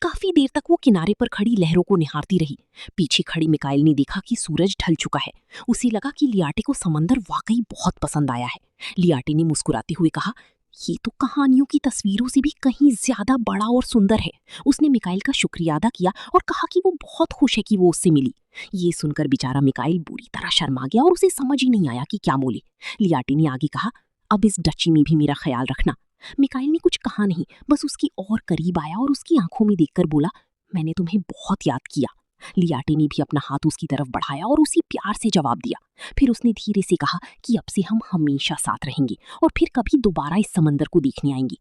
Speaker 3: काफी देर तक वो किनारे पर खड़ी लहरों को निहारती रही। पीछे खड़ी मिकाइल ने देखा कि सूरज ढल चुका है। उसे लगा कि लियाटे को समंदर वाकई बहुत पसंद आया है। लियाटे ने मुस्कुराते हुए कहा, ये तो कहानियों की तस्वीरों से भी कहीं ज्यादा बड़ा और सुंदर है। उसने मिकाइल का शुक्रिया अदा किया और कहा कि वो बहुत खुश है कि वो उससे मिली। ये सुनकर बेचारा मिकाइल बुरी तरह शर्मा गया और उसे समझ ही नहीं आया कि क्या बोले। लियाटे ने आगे कहा, अब इस डची में भी मेरा ख्याल रखना। मिकाइल ने कुछ कहा नहीं, बस उसकी और करीब आया और उसकी आंखों में देखकर बोला, मैंने तुम्हें बहुत याद किया। लियाटे ने भी अपना हाथ उसकी तरफ बढ़ाया और उसी प्यार से जवाब दिया। फिर उसने धीरे से कहा कि अब से हम हमेशा साथ रहेंगे और फिर कभी दोबारा इस समंदर को देखने आएंगे।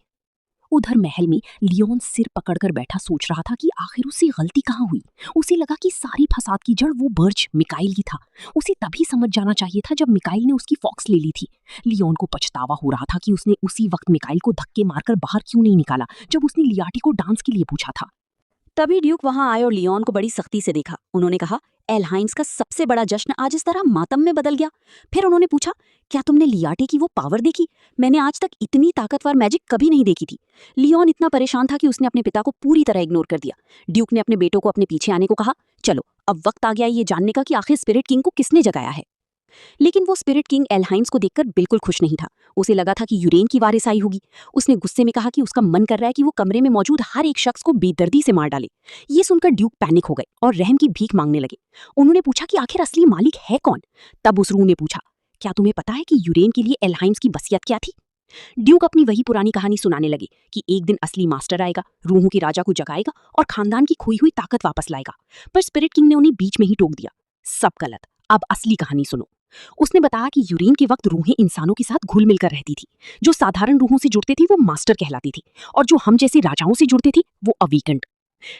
Speaker 3: उधर महल में लियोन सिर पकड़कर बैठा सोच रहा था कि आखिर उससे गलती कहाँ हुई। उसे लगा कि सारी फसाद की जड़ वो बर्ज मिकाइल ही था। उसे तभी समझ जाना चाहिए था जब मिकाइल ने उसकी फॉक्स ले ली थी। लियोन को पछतावा हो रहा था कि उसने उसी वक्त मिकाइल को धक्के मारकर बाहर क्यों नहीं निकाला जब उसने लियाटी को डांस के लिए पूछा था। तभी ड्यूक वहां आए और लियोन को बड़ी सख्ती से देखा। उन्होंने कहा, एल्हाइम्स का सबसे बड़ा जश्न आज इस तरह मातम में बदल गया। फिर उन्होंने पूछा, क्या तुमने लियाटे की वो पावर देखी? मैंने आज तक इतनी ताकतवर मैजिक कभी नहीं देखी थी। लियोन इतना परेशान था कि उसने अपने पिता को पूरी तरह इग्नोर कर दिया। ड्यूक ने अपने बेटों को अपने पीछे आने को कहा, चलो अब वक्त आ गया ये जानने का कि आखिर स्पिरिट किंग को किसने जगाया है। लेकिन वो स्पिरिट किंग एलहाइम्स को देखकर बिल्कुल खुश नहीं था। उसे लगा था कि यूरेन की वारिस आई होगी। उसने गुस्से में कहा कि उसका मन कर रहा है कि वो कमरे में मौजूद हर एक शख्स को बेदर्दी से मार डाले। ये सुनकर ड्यूक पैनिक हो गए और रहम की भीख मांगने लगे। उन्होंने पूछा कि आखिर असली मालिक है कौन। तब उस रूह ने पूछा, क्या तुम्हें पता है कि यूरेन के लिए एलहाइम्स की वसीयत क्या थी? ड्यूक अपनी वही पुरानी कहानी सुनाने लगे कि एक दिन असली मास्टर आएगा, रूहों के राजा को जगाएगा और खानदान की खोई हुई ताकत वापस लाएगा। पर स्पिरिट किंग ने उन्हें बीच में ही टोक दिया, सब गलत, अब असली कहानी सुनो। उसने बताया कि यूरेन के वक्त रूहें इंसानों के साथ घुल मिलकर रहती थी। जो साधारण रूहों से जुड़ते थे वो मास्टर कहलाती थी, और जो हम जैसे राजाओं से जुड़ते थे वो अवीकेंड।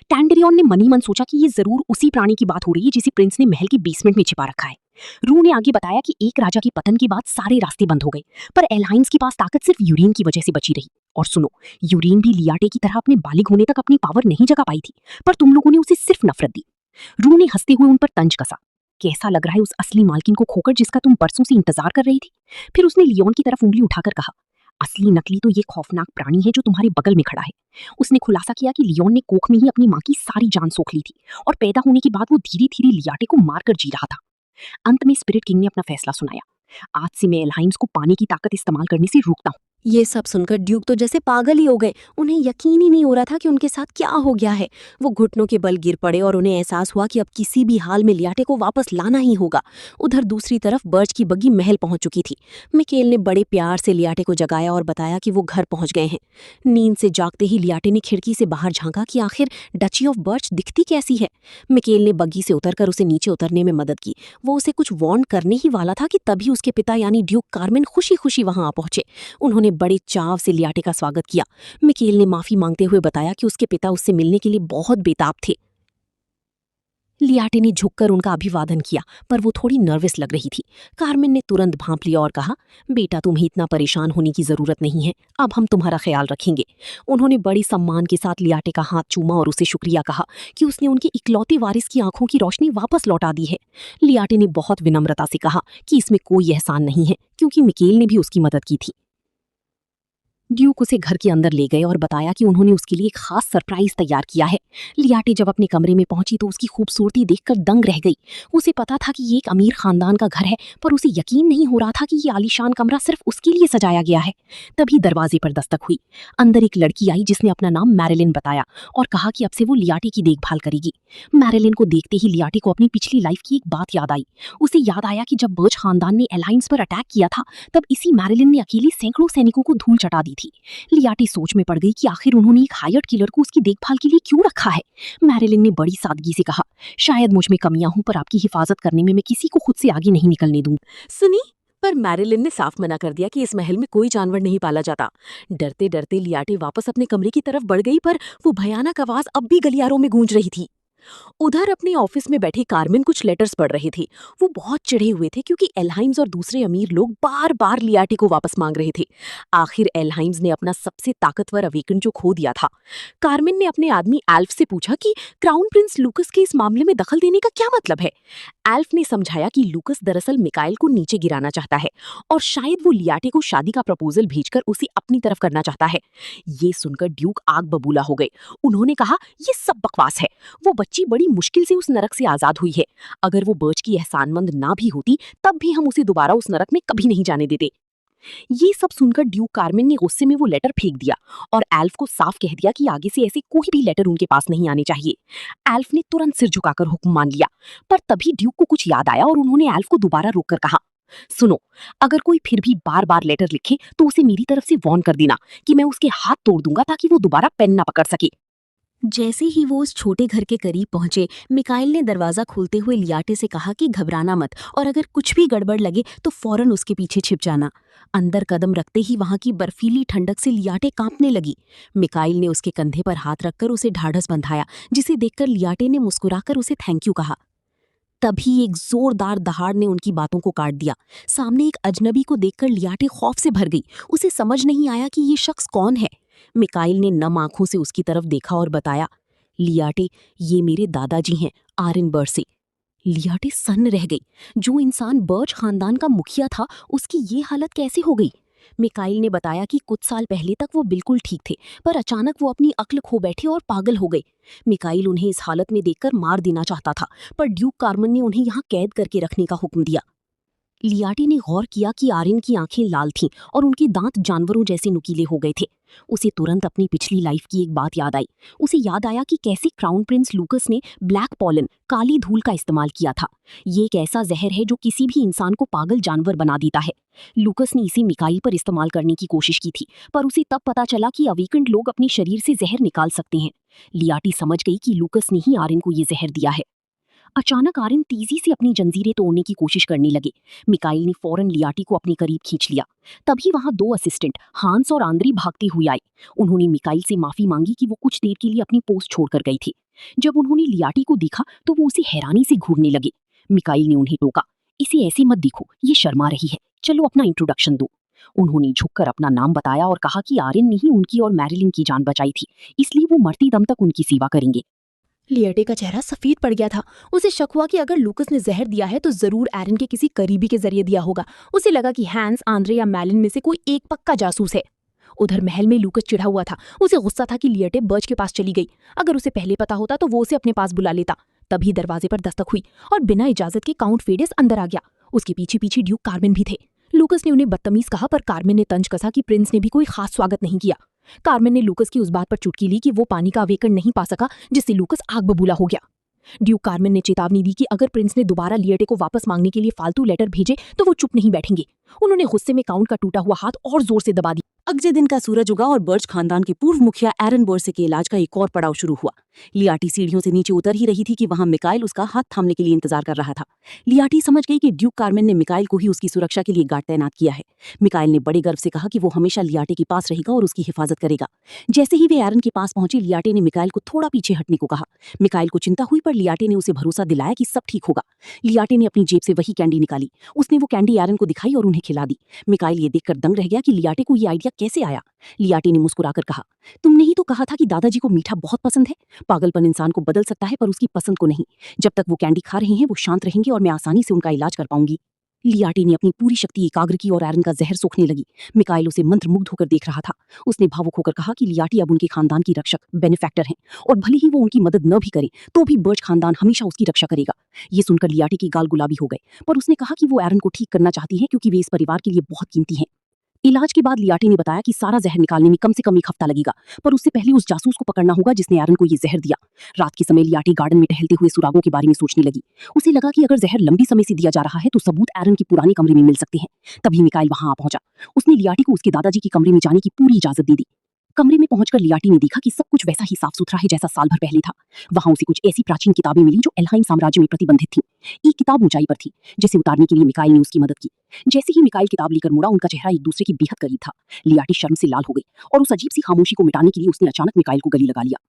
Speaker 3: टैंडरियन ने मनी मन सोचा कि ये जरूर उसी प्राणी की बात हो रही है जिसे प्रिंस ने महल के बेसमेंट में छिपा रखा है। रू ने आगे बताया कि एक राजा के पतन के बाद सारे रास्ते बंद हो गए, पर एलहाइम्स के पास ताकत सिर्फ यूरेन की वजह से बची रही। और सुनो, यूरेन भी लियाटे की तरह अपने बालिग होने तक अपनी पावर नहीं जगा पाई थी, पर तुम लोगों ने उसे सिर्फ नफरत दी। रू ने हंसते हुए उन पर तंज कसा, कैसा लग रहा है उस असली मालकिन को खोकर जिसका तुम बरसों से इंतजार कर रही थी। फिर उसने लियोन की तरफ उंगली उठाकर कहा, असली नकली तो ये खौफनाक प्राणी है जो तुम्हारे बगल में खड़ा है। उसने खुलासा किया कि लियोन ने कोख में ही अपनी माँ की सारी जान सोख ली थी, और पैदा होने के बाद वो धीरे धीरे लियाटे को मारकर जी रहा था। अंत में स्पिरिट किंग ने अपना फैसला सुनाया, आज से मैं एलहाइम्स को पानी की ताकत इस्तेमाल करने से रोकता हूँ।
Speaker 2: ये सब सुनकर ड्यूक तो जैसे पागल ही हो गए। उन्हें यकीन ही नहीं हो रहा था कि उनके साथ क्या हो गया है। वो घुटनों के बल गिर पड़े और उन्हें एहसास हुआ कि अब किसी भी हाल में लियाटे को वापस लाना ही होगा। उधर दूसरी तरफ बर्च की बग्गी महल पहुंच चुकी थी। मिकेल ने बड़े प्यार से लियाटे को जगाया और बताया कि वो घर पहुंच गए हैं। नींद से जागते ही लियाटे ने खिड़की से बाहर झांका कि आखिर डची ऑफ बर्च दिखती कैसी है। मिकेल ने बग्गी से उतरकर उसे नीचे उतरने में मदद की। वो उसे कुछ वार्न करने ही वाला था कि तभी उसके पिता यानी ड्यूक कार्मेन खुशी खुशी वहां आ पहुंचे। उन्होंने बड़े चाव से लियाटे का स्वागत किया। मिकेल ने माफी मांगते हुए बताया कि उसके पिता उससे मिलने के लिए बहुत बेताब थे। लियाटे ने झुककर उनका अभिवादन किया, पर वो थोड़ी नर्वस लग रही थी। कार्मेन ने तुरंत भांप लिया और कहा, बेटा तुम्हें इतना परेशान होने की जरूरत नहीं है, अब हम तुम्हारा ख्याल रखेंगे। उन्होंने बड़ी सम्मान के साथ लियाटे का हाथ चूमा और उसे शुक्रिया कहा कि उसने उनके इकलौते वारिस की आंखों की रोशनी वापस लौटा दी है। लियाटे ने बहुत विनम्रता से कहा कि इसमें कोई एहसान नहीं है, क्योंकि मिकेल ने भी उसकी मदद की थी। ड्यूक उसे घर के अंदर ले गए और बताया कि उन्होंने उसके लिए एक खास सरप्राइज तैयार किया है। लियाटे जब अपने कमरे में पहुंची तो उसकी खूबसूरती देखकर दंग रह गई। उसे पता था कि ये एक अमीर खानदान का घर है, पर उसे यकीन नहीं हो रहा था कि ये आलीशान कमरा सिर्फ उसके लिए सजाया गया है। तभी दरवाजे पर दस्तक हुई। अंदर एक लड़की आई जिसने अपना नाम मैरिलिन बताया और कहा कि अब से वो लियाटे की देखभाल करेगी। मैरिलिन को देखते ही लियाटे को अपनी पिछली लाइफ की एक बात याद आई। उसे याद आया कि जब बर्च खानदान ने एलायंस पर अटैक किया था, तब इसी मैरिलिन ने अकेली सैकड़ों सैनिकों को धूल चटा दी थी। लियाटे सोच में पड़ गई कि आखिर उन्होंने एक हायर्ड किलर को उसकी देखभाल के लिए क्यों रखा है। मैरिलिन ने बड़ी सादगी से कहा, शायद मुझ में कमियां हूं, पर आपकी हिफाजत करने में मैं किसी को खुद से आगे नहीं निकलने दूं।
Speaker 1: सुनी, पर मैरिलिन ने साफ मना कर दिया कि इस महल में कोई जानवर नहीं पाला जाता। डरते डरते लियाटे वापस अपने कमरे की तरफ बढ़ गई, पर वो भयानक आवाज अब भी गलियारों में गूंज रही थी। उधर अपने ऑफिस में बैठी कार्मेन कुछ लेटर्स पढ़ रही थी। वो बहुत चिढ़े हुए थे क्योंकि एलहाइम्स और दूसरे अमीर लोग बार बार लियाटे को वापस मांग रहे थे। आखिर एलहाइम्स ने अपना सबसे ताकतवर अवेकन जो खो दिया था। कार्मेन ने अपने आदमी एल्फ से पूछा कि क्राउन प्रिंस लूकस के इस मामले में दखल देने का क्या मतलब है। एल्फ ने समझाया कि लूकस दरअसल मिकाइल को नीचे गिराना चाहता है और शायद वो लियाटे को शादी का प्रपोजल भेजकर उसे अपनी तरफ करना चाहता है। ये सुनकर ड्यूक आग बबूला हो गए। उन्होंने कहा, ये सब बकवास है। वो बच्ची बड़ी मुश्किल से उस नरक से आजाद हुई है। अगर वो बर्च की एहसानमंद ना भी होती, तब भी हम उसे दोबारा उस नरक में कभी नहीं जाने देते। ये सब सुनकर ड्यूक कार्मेन ने गुस्से में वो लेटर फेंक दिया और एल्फ को साफ कह दिया कि आगे से ऐसे कोई भी लेटर उनके पास नहीं आने चाहिए। एल्फ ने तुरंत सिर झुकाकर हुक्म मान लिया, पर तभी ड्यूक को कुछ याद आया और उन्होंने एल्फ को दोबारा रोककर कहा, सुनो, अगर कोई फिर भी बार बार लेटर लिखे तो उसे मेरी तरफ से वार्न कर देना कि मैं उसके हाथ तोड़ दूंगा ताकि वो दोबारा पेन ना पकड़ सके।
Speaker 3: जैसे ही वो उस छोटे घर के करीब पहुंचे, मिकाइल ने दरवाजा खोलते हुए लियाटे से कहा कि घबराना मत और अगर कुछ भी गड़बड़ लगे तो फौरन उसके पीछे छिप जाना। अंदर कदम रखते ही वहां की बर्फीली ठंडक से लियाटे कांपने लगी। मिकाइल ने उसके कंधे पर हाथ रखकर उसे ढाढ़स बंधाया, जिसे देखकर लियाटे ने मुस्कुराकर उसे थैंक यू कहा। तभी एक जोरदार दहाड़ ने उनकी बातों को काट दिया। सामने एक अजनबी को देखकर लियाटे खौफ से भर गई। उसे समझ नहीं आया कि ये शख्स कौन है। मिकाइल ने नम आंखों से उसकी तरफ देखा और बताया, लियाटे, ये मेरे दादाजी हैं, आरिन बर्से। लियाटे सन्न रह गई। जो इंसान बर्च खानदान का मुखिया था, उसकी ये हालत कैसे हो गई? मिकाइल ने बताया कि कुछ साल पहले तक वो बिल्कुल ठीक थे, पर अचानक वो अपनी अक्ल खो बैठे और पागल हो गए। मिकाइल उन्हें इस हालत में देखकर मार देना चाहता था, पर ड्यूक कार्मेन ने उन्हें यहाँ कैद करके रखने का हुक्म दिया। लियाटी ने गौर किया कि आर्यन की आंखें लाल थीं और उनके दांत जानवरों जैसे नुकीले हो गए थे। उसे तुरंत अपनी पिछली लाइफ की एक बात याद आई। उसे याद आया कि कैसे क्राउन प्रिंस लूकस ने ब्लैक पॉलन, काली धूल का इस्तेमाल किया था। ये एक ऐसा जहर है जो किसी भी इंसान को पागल जानवर बना देता है। लूकस ने इसे मिकाइल पर इस्तेमाल करने की कोशिश की थी, पर उसे तब पता चला कि अवीकेंड लोग अपने शरीर से जहर निकाल सकते हैं। लियाटी समझ गई कि लूकस ने ही आर्यन को ये जहर दिया है। अचानक आर्यन तेजी से अपनी जंजीरें तोड़ने की कोशिश करने लगे। मिकाइल ने फौरन लियाटी को अपने करीब खींच लिया। तभी वहां 2 असिस्टेंट हांस और आंद्री भागते हुए आए। उन्होंने मिकाइल से माफी मांगी कि वो कुछ देर के लिए अपनी पोस्ट छोड़कर गई थी। जब उन्होंने लियाटी को देखा तो वो उसे हैरानी से घूरने लगे। मिकाइल ने उन्हें टोका, इसे ऐसे मत देखो, ये शर्मा रही है, चलो अपना इंट्रोडक्शन दो। उन्होंने झुककर अपना नाम बताया और कहा कि आर्यन ने ही उनकी और मैरिलिन की जान बचाई थी, इसलिए वो मरते दम तक उनकी सेवा करेंगे।
Speaker 4: लियाटे का चेहरा सफेद पड़ गया था। उसे शक हुआ कि अगर लूकस ने जहर दिया है तो जरूर एरन के किसी करीबी के जरिए दिया होगा। उसे लगा कि हैंस, आंद्रे या मैलिन में से कोई एक पक्का जासूस है। उधर महल में लूकस चिढ़ा हुआ था। उसे गुस्सा था कि लियाटे बर्च के पास चली गई। अगर उसे पहले पता होता तो वो उसे अपने पास बुला लेता। तभी दरवाजे पर दस्तक हुई और बिना इजाजत के काउंट फेडेस अंदर आ गया। उसके पीछे पीछे ड्यूक कार्मेन भी थे। लूकस ने उन्हें बदतमीज कहा, पर कार्मेन ने तंज कसा कि प्रिंस ने भी कोई खास स्वागत नहीं किया। कार्मेन ने लूकस की उस बात पर चुटकी ली कि वो पानी का अवेकन नहीं पा सका, जिससे लूकस आग बबूला हो गया। ड्यूक कार्मेन ने चेतावनी दी कि अगर प्रिंस ने दोबारा लियाटे को वापस मांगने के लिए फालतू लेटर भेजे तो वो चुप नहीं बैठेंगे। उन्होंने गुस्से में काउंट का टूटा हुआ हाथ और जोर से दबा दिया।
Speaker 3: अगले दिन का सूरज उगा और बर्च खानदान के पूर्व मुखिया एरन बोर्से के इलाज का एक और पड़ाव शुरू हुआ। लियाटी सीढ़ियों से नीचे उतर ही रही थी कि वहां मिकाइल उसका हाथ थामने के लिए इंतजार कर रहा था। लियाटी समझ गई कि ड्यूक कार्मेन ने मिकाइल को ही उसकी सुरक्षा के लिए गार्ड तैनात किया है। मिकाइल ने बड़े गर्व से कहा कि वो हमेशा लियाटे के पास रहेगा और उसकी हिफाजत करेगा। जैसे ही वे एरन के पास पहुंचे, लियाटे ने मिकाइल को थोड़ा पीछे हटने को कहा। मिकाइल को चिंता हुई, पर लियाटे ने उसे भरोसा दिलाया कि सब ठीक होगा। लियाटे ने अपनी जेब से वही कैंडी निकाली। उसने वो कैंडी एरन को दिखाई और उन्हें खिला दी। मिकाइल ये देखकर दंग रह गया कि लियाटे को ये आइडिया कैसे आया। लियाटे ने मुस्कुराकर कहा, तुमने ही तो कहा था कि दादाजी को मीठा बहुत पसंद है। पागलपन इंसान को बदल सकता है पर उसकी पसंद को नहीं। जब तक वो कैंडी खा रहे हैं वो शांत रहेंगे और मैं आसानी से उनका इलाज कर पाऊंगी। लियाटे ने अपनी पूरी शक्ति एकाग्र की और एरन का जहर सोखने लगी। मिकाइल उसे मंत्रमुग्ध होकर देख रहा था। उसने भावुक होकर कहा कि लियाटी अब उनके खानदान की रक्षक, बेनिफैक्टर हैं, और भले ही वो उनकी मदद न भी करे तो भी बर्च खानदान हमेशा उसकी रक्षा करेगा। ये सुनकर लियाटी की गाल गुलाबी हो गए, पर उसने कहा कि वो एरन को ठीक करना चाहती है क्योंकि वे इस परिवार के लिए बहुत कीमती हैं। इलाज के बाद लियाटी ने बताया कि सारा जहर निकालने में कम से कम 1 हफ्ता लगेगा, पर उससे पहले उस जासूस को पकड़ना होगा जिसने एरन को ये जहर दिया। रात के समय लियाटी गार्डन में टहलते हुए सुरागों के बारे में सोचने लगी। उसे लगा कि अगर जहर लंबी समय से दिया जा रहा है तो सबूत एरन के पुराने कमरे में मिल सकते हैं। तभी मिकाइल वहां आ पहुंचा। उसने लियाटी को उसके दादाजी के कमरे में जाने की पूरी इजाजत दे दी। कमरे में पहुंचकर लियाटी ने देखा कि सब कुछ वैसा ही साफ सुथरा है जैसा साल भर पहले था। वहां उसे कुछ ऐसी प्राचीन किताबें मिली जो एल्हाइम साम्राज्य में प्रतिबंधित थीं। एक किताब ऊंचाई पर थी, जिसे उतारने के लिए मिकाइल ने उसकी मदद की। जैसे ही मिकाइल किताब लेकर मुड़ा, उनका चेहरा एक दूसरे के बेहद करीब था। लियाटी शर्म से लाल हो गई और उस अजीब सी खामोशी को मिटाने के लिए उसने अचानक मिकाइल को गले लगा लिया।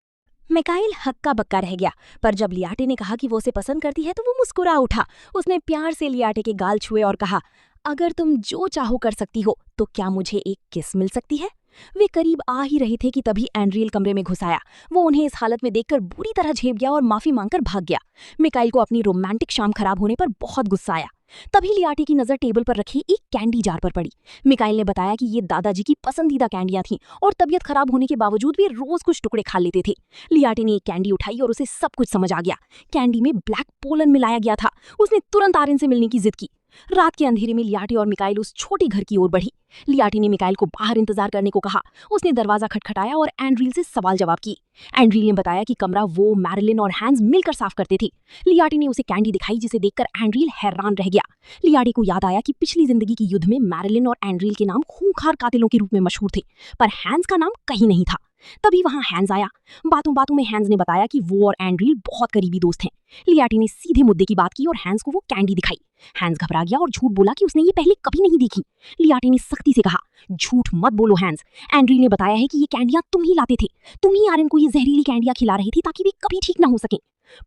Speaker 2: मिकाइल हक्का बक्का रह गया, पर जब लियाटे ने कहा कि वो उसे पसंद करती है तो वो मुस्कुरा उठा। उसने प्यार से लियाटे के गाल छुए और कहा, अगर तुम जो चाहो कर सकती हो तो क्या मुझे एक किस मिल सकती है। वे करीब आ ही रहे थे कि तभी एंड्रियल कमरे में घुस आया। वो उन्हें इस हालत में देखकर बुरी तरह झेप गया और माफी मांगकर भाग गया। मिकाइल को अपनी रोमांटिक शाम खराब होने पर बहुत गुस्सा आया। तभी लियाटी की नजर टेबल पर रखी एक कैंडी जार पर पड़ी। मिकाइल ने बताया कि ये दादाजी की पसंदीदा कैंडियां थीं और तबीयत खराब होने के बावजूद वे रोज कुछ टुकड़े खा लेते थे। लियाटी ने एक कैंडी उठाई और उसे सब कुछ समझ आ गया। कैंडी में ब्लैक पोलन मिलाया गया था। उसने तुरंत आर्यन से मिलने की जिद की। रात के अंधेरे में लियाटी और मिकाइल उस छोटे घर की ओर बढ़ी। लियाटी ने मिकाइल को बाहर इंतजार करने को कहा। उसने दरवाजा खटखटाया और एंड्रिल से सवाल जवाब की। एंड्रिल ने बताया कि कमरा वो, मैरिलिन और हैंस मिलकर साफ करते थे। लियाटी ने उसे कैंडी दिखाई, जिसे देखकर एंड्रिल हैरान रह गया। लियाटी को याद आया कि पिछली जिंदगी के युद्ध में मैरिलिन और एंड्रिल के नाम खूंखार कातिलों के रूप में मशहूर थे, पर हैंस का नाम कहीं नहीं था। तभी वहां हैंस आया। बातों बातों में हैंस ने बताया कि वो और एंड्रिल बहुत करीबी दोस्त हैं। लियाटी ने सीधे मुद्दे की बात की और हैंस को वो कैंडी दिखाई। हैंस घबरा गया और झूठ बोला कि उसने ये पहले कभी नहीं देखी। लियाटी ने सख्ती से कहा, झूठ मत बोलो हैंस। एंड्रिल ने बताया है कि ये कैंडियां तुम ही लाते थे। तुम ही आर्यन को ये जहरीली कैंडियां खिला रहे थे ताकि वे कभी ठीक ना हो सकें।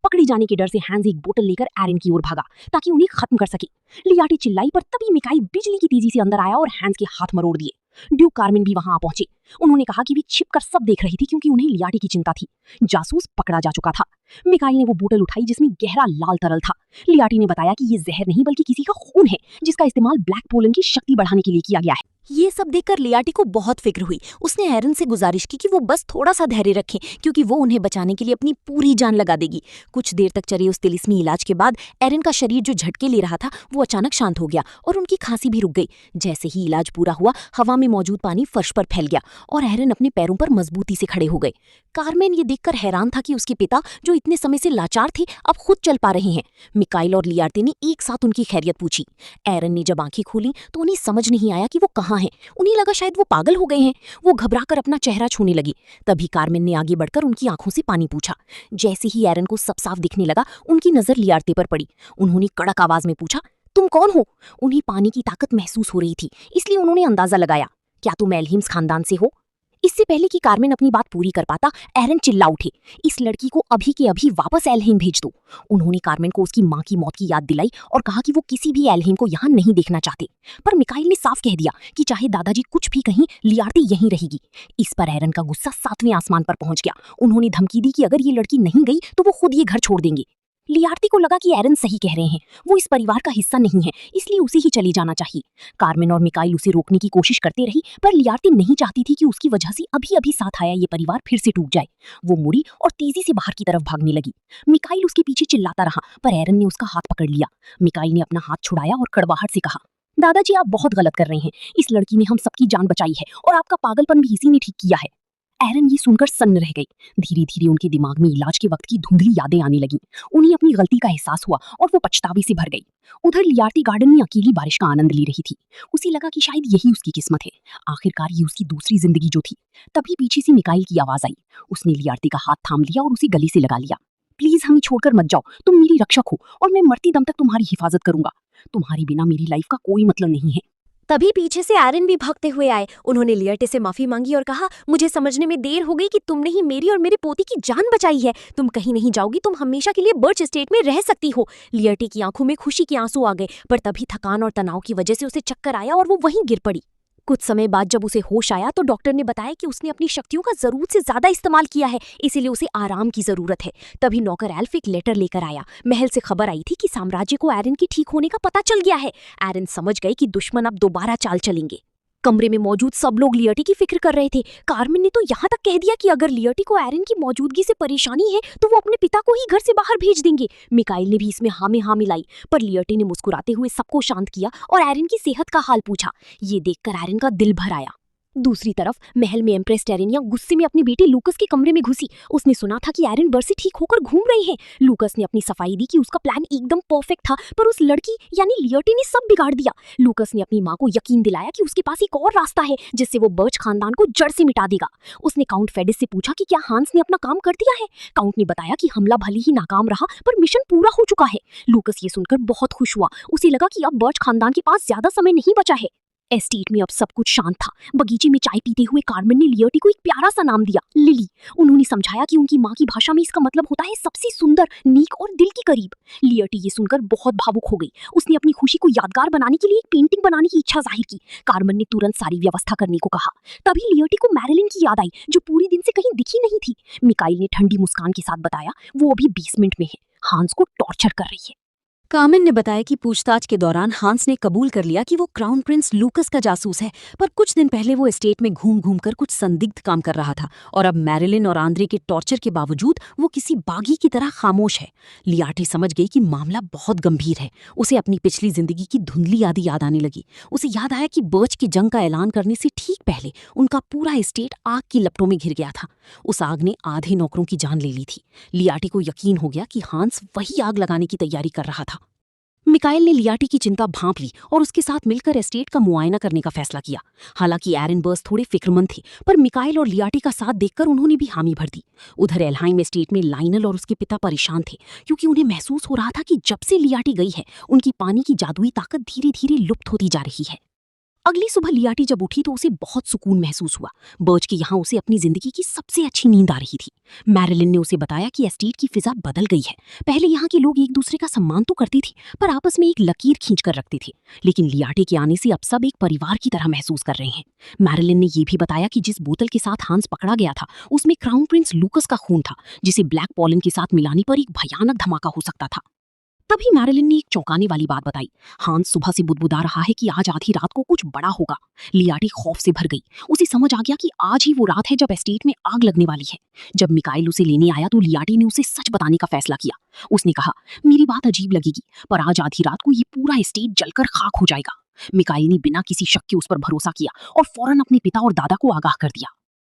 Speaker 2: पकड़े जाने के डर से हैंस एक बोतल लेकर एरन की ओर भागा ताकि उन्हें खत्म कर सके। लियाटी चिल्लाई, पर तभी मिकाइल बिजली की तेजी से अंदर आया और हैंस के हाथ मरोड़ दिए। ड्यूक कार्मेन भी वहां आ पहुंचे। उन्होंने कहा कि वे छिपकर सब देख रही थी क्योंकि उन्हें लियाटी की चिंता थी। जासूस पकड़ा जा चुका था। मिकाइल ने वो बोतल उठाई जिसमें गहरा लाल तरल था। लियाटी ने बताया कि ये जहर नहीं बल्कि किसी का खून है, जिसका इस्तेमाल ब्लैक पोलन की शक्ति बढ़ाने के लिए किया गया है।
Speaker 3: ये सब देखकर लियाटी को बहुत फिक्र हुई। उसने एरन से गुजारिश की कि वो बस थोड़ा सा धैर्य रखें, क्योंकि वो उन्हें बचाने के लिए अपनी पूरी जान लगा देगी। कुछ देर तक चले उस तिलिस्मी इलाज के बाद एरन का शरीर जो झटके ले रहा था वो अचानक शांत हो गया और उनकी खांसी भी रुक गई। जैसे ही इलाज पूरा हुआ, हवा में मौजूद पानी फर्श पर फैल गया और एरन अपने पैरों पर मजबूती से खड़े हो गए। कारमेन ये देखकर हैरान था कि उसके पिता, जो इतने समय से लाचार थे, अब खुद चल पा रहे हैं। मिकाइल और लियार्ते ने एक साथ उनकी खैरियत पूछी। एरन ने जब आंखें खोली तो उन्हें समझ नहीं आया कि वो कहाँ हैं। उन्हें लगा शायद वो पागल हो गए हैं। वो घबराकर अपना चेहरा छूने लगी। तभी कारमेन ने आगे बढ़कर उनकी आंखों से पानी पूछा। जैसे ही एरन को सब साफ दिखने लगा, उनकी नजर लियार्ते पर पड़ी। उन्होंने कड़क आवाज में पूछा, तुम कौन हो? उन्हें पानी की ताकत महसूस हो रही थी, इसलिए उन्होंने अंदाजा लगाया, क्या तुम एल्हिम्स खानदान से हो? इससे पहले कि कारमेन अपनी बात पूरी कर पाता, एरन चिल्ला उठे, इस लड़की को अभी के अभी वापस एल्हिम भेज दो। उन्होंने कारमेन को उसकी मां की मौत की याद दिलाई और कहा कि वो किसी भी एल्हिम को यहाँ नहीं देखना चाहते। पर मिकाइल ने साफ कह दिया कि चाहे दादाजी कुछ भी कहीं, लियार्ते यहीं रहेगी। इस पर एरन का गुस्सा 7वें आसमान पर पहुंच गया। उन्होंने धमकी दी कि अगर ये लड़की नहीं गई तो वो खुद ये घर छोड़ देंगे। लियार्ते को लगा कि एरन सही कह रहे हैं, वो इस परिवार का हिस्सा नहीं है, इसलिए उसे ही चले जाना चाहिए। कारमेन और मिकाइल उसे रोकने की कोशिश करते रही, पर लियार्ते नहीं चाहती थी कि उसकी वजह से अभी अभी साथ आया ये परिवार फिर से टूट जाए। वो मुड़ी और तेजी से बाहर की तरफ भागने लगी। मिकाइल उसके पीछे चिल्लाता रहा, पर एरन ने उसका हाथ पकड़ लिया। मिकाइल ने अपना हाथ छुड़ाया और कड़वाहट से कहा, दादाजी आप बहुत गलत कर रहे हैं। इस लड़की ने हम सबकी जान बचाई है और आपका पागलपन भी इसी ने ठीक किया है। एरन ये सुनकर सन्न रह गई। धीरे धीरे उनके दिमाग में इलाज के वक्त की धुंधली यादें आने लगीं। उन्हें अपनी गलती का एहसास हुआ और वो पछतावे से भर गई। उधर लियार्ते गार्डन में अकेली बारिश का आनंद ले रही थी। उसे लगा कि शायद यही उसकी किस्मत है, आखिरकार ये उसकी दूसरी जिंदगी जो थी। तभी पीछे से मिकाइल की आवाज आई। उसने लियार्ते का हाथ थाम लिया और उसे गले से लगा लिया। प्लीज हमें छोड़कर मत जाओ, तुम मेरी रक्षक हो और मैं मरती दम तक तुम्हारी हिफाजत करूंगा। तुम्हारे बिना मेरी लाइफ का कोई मतलब नहीं है।
Speaker 2: तभी पीछे से एरन भी भागते हुए आए। उन्होंने लियार्ते से माफी मांगी और कहा, मुझे समझने में देर हो गई कि तुमने ही मेरी और मेरे पोती की जान बचाई है। तुम कहीं नहीं जाओगी, तुम हमेशा के लिए बर्च एस्टेट में रह सकती हो। लियार्ते की आंखों में खुशी के आंसू आ गए, पर तभी थकान और तनाव की वजह से उसे चक्कर आया और वो वहीं गिर पड़ी। कुछ समय बाद जब उसे होश आया तो डॉक्टर ने बताया कि उसने अपनी शक्तियों का जरूरत से ज्यादा इस्तेमाल किया है, इसीलिए उसे आराम की जरूरत है। तभी नौकर एल्फ एक लेटर लेकर आया। महल से खबर आई थी कि साम्राज्य को एरन के ठीक होने का पता चल गया है। एरन समझ गए कि दुश्मन अब दोबारा चाल चलेंगे। कमरे में मौजूद सब लोग लियार्ते की फिक्र कर रहे थे। कारमेन ने तो यहाँ तक कह दिया कि अगर लियार्ते को एरन की मौजूदगी से परेशानी है तो वो अपने पिता को ही घर से बाहर भेज देंगे। मिकाइल ने भी इसमें हाँ में हाँ मिलाई, पर लियार्ते ने मुस्कुराते हुए सबको शांत किया और एरन की सेहत का हाल पूछा। ये देखकर एरन का दिल भर आया। दूसरी तरफ महल में एम्प्रेस टेरेनिया गुस्से में अपने बेटे लूकस के कमरे में घुसी। उसने सुना था कि एरन बर्स से ठीक होकर घूम रहे हैं। लूकस ने अपनी सफाई दी कि उसका प्लान एकदम परफेक्ट था, पर उस लड़की यानी लियार्ते ने सब बिगाड़ दिया। लूकस ने अपनी मां को यकीन दिलाया कि उसके पास एक और रास्ता है जिससे वो बर्च खानदान को जड़ से मिटा देगा। उसने काउंट फेडिस से पूछा कि क्या हांस ने अपना काम कर दिया है। काउंट ने बताया कि हमला भले ही नाकाम रहा, पर मिशन पूरा हो चुका है। लूकस ये सुनकर बहुत खुश हुआ। उसे लगा कि अब बर्च खानदान के पास ज्यादा समय नहीं बचा है। एस्टेट में अब सब कुछ शांत था। बगीचे में चाय पीते हुए कारमेन ने लियार्ते को एक प्यारा सा नाम दिया, लिली। उन्होंने समझाया कि उनकी माँ की भाषा में इसका मतलब होता है सबसे सुंदर, नेक और दिल के करीब। लियार्ते ये सुनकर बहुत भावुक हो गई। उसने अपनी खुशी को यादगार बनाने के लिए एक पेंटिंग बनाने की इच्छा जाहिर की। कारमेन ने तुरंत सारी व्यवस्था करने को कहा। तभी लियार्ते को मैरिलिन की याद आई, जो पूरी दिन से कहीं दिखी नहीं थी। मिकाइल ने ठंडी मुस्कान के साथ बताया, वो अभी बेसमेंट में है, हांस को टॉर्चर कर रही है।
Speaker 1: कारमेन ने बताया कि पूछताछ के दौरान हांस ने कबूल कर लिया कि वो क्राउन प्रिंस लूकस का जासूस है, पर कुछ दिन पहले वो एस्टेट में घूम घूम कर कुछ संदिग्ध काम कर रहा था और अब मैरिलिन और आंद्रे के टॉर्चर के बावजूद वो किसी बागी की तरह खामोश है। लियार्ते समझ गई कि मामला बहुत गंभीर है। उसे अपनी पिछली जिंदगी की धुंधली यादें याद आने लगी। उसे याद आया कि बर्च की जंग का ऐलान करने से ठीक पहले उनका पूरा एस्टेट आग की लपटों में घिर गया था। उस आग ने आधे नौकरों की जान ले ली थी। लियार्ते को यकीन हो गया कि हांस वही आग लगाने की तैयारी कर रहा था। मिकाइल ने लियार्ते की चिंता भांप ली और उसके साथ मिलकर एस्टेट का मुआयना करने का फैसला किया। हालांकि एरन बर्स थोड़े फिक्रमंद थे, पर मिकाइल और लियार्ते का साथ देखकर उन्होंने भी हामी भर दी। उधर एल्हाइम एस्टेट में लाइनल और उसके पिता परेशान थे, क्योंकि उन्हें महसूस हो रहा था कि जब से लियार्ते गई है, उनकी पानी की जादुई ताकत धीरे धीरे लुप्त होती जा रही है। अगली सुबह लियार्ते जब उठी तो उसे बहुत सुकून महसूस हुआ। बर्च के यहाँ उसे अपनी जिंदगी की सबसे अच्छी नींद आ रही थी। मैरिलिन ने उसे बताया कि एस्टेट की फिजा बदल गई है। पहले यहाँ के लोग एक दूसरे का सम्मान तो करते थे, पर आपस में एक लकीर खींच कर रखते थे, लेकिन लियार्ते के आने से अब सब एक परिवार की तरह महसूस कर रहे हैं। मैरिलिन ने यह भी बताया कि जिस बोतल के साथ हांस पकड़ा गया था उसमें क्राउन प्रिंस लूकस का खून था, जिसे ब्लैक पॉलन के साथ मिलाने पर एक भयानक धमाका हो सकता था।
Speaker 3: तभी मैरिलिन ने एक चौंकाने वाली बात बताई। हांस सुबह से बुदबुदा रहा है कि आज आधी रात को कुछ बड़ा होगा। लियाटी खौफ से भर गई। उसे समझ आ गया कि आज ही वो रात है जब एस्टेट में आग लगने वाली है। जब मिकाइल उसे लेने आया तो लियाटी ने उसे सच बताने का फैसला किया। उसने कहा, मेरी बात अजीब लगेगी, पर आज आधी रात को ये पूरा एस्टेट जलकर खाक हो जाएगा। मिकाइल ने बिना किसी शक के उस पर भरोसा किया और फौरन अपने पिता और दादा को आगाह कर दिया।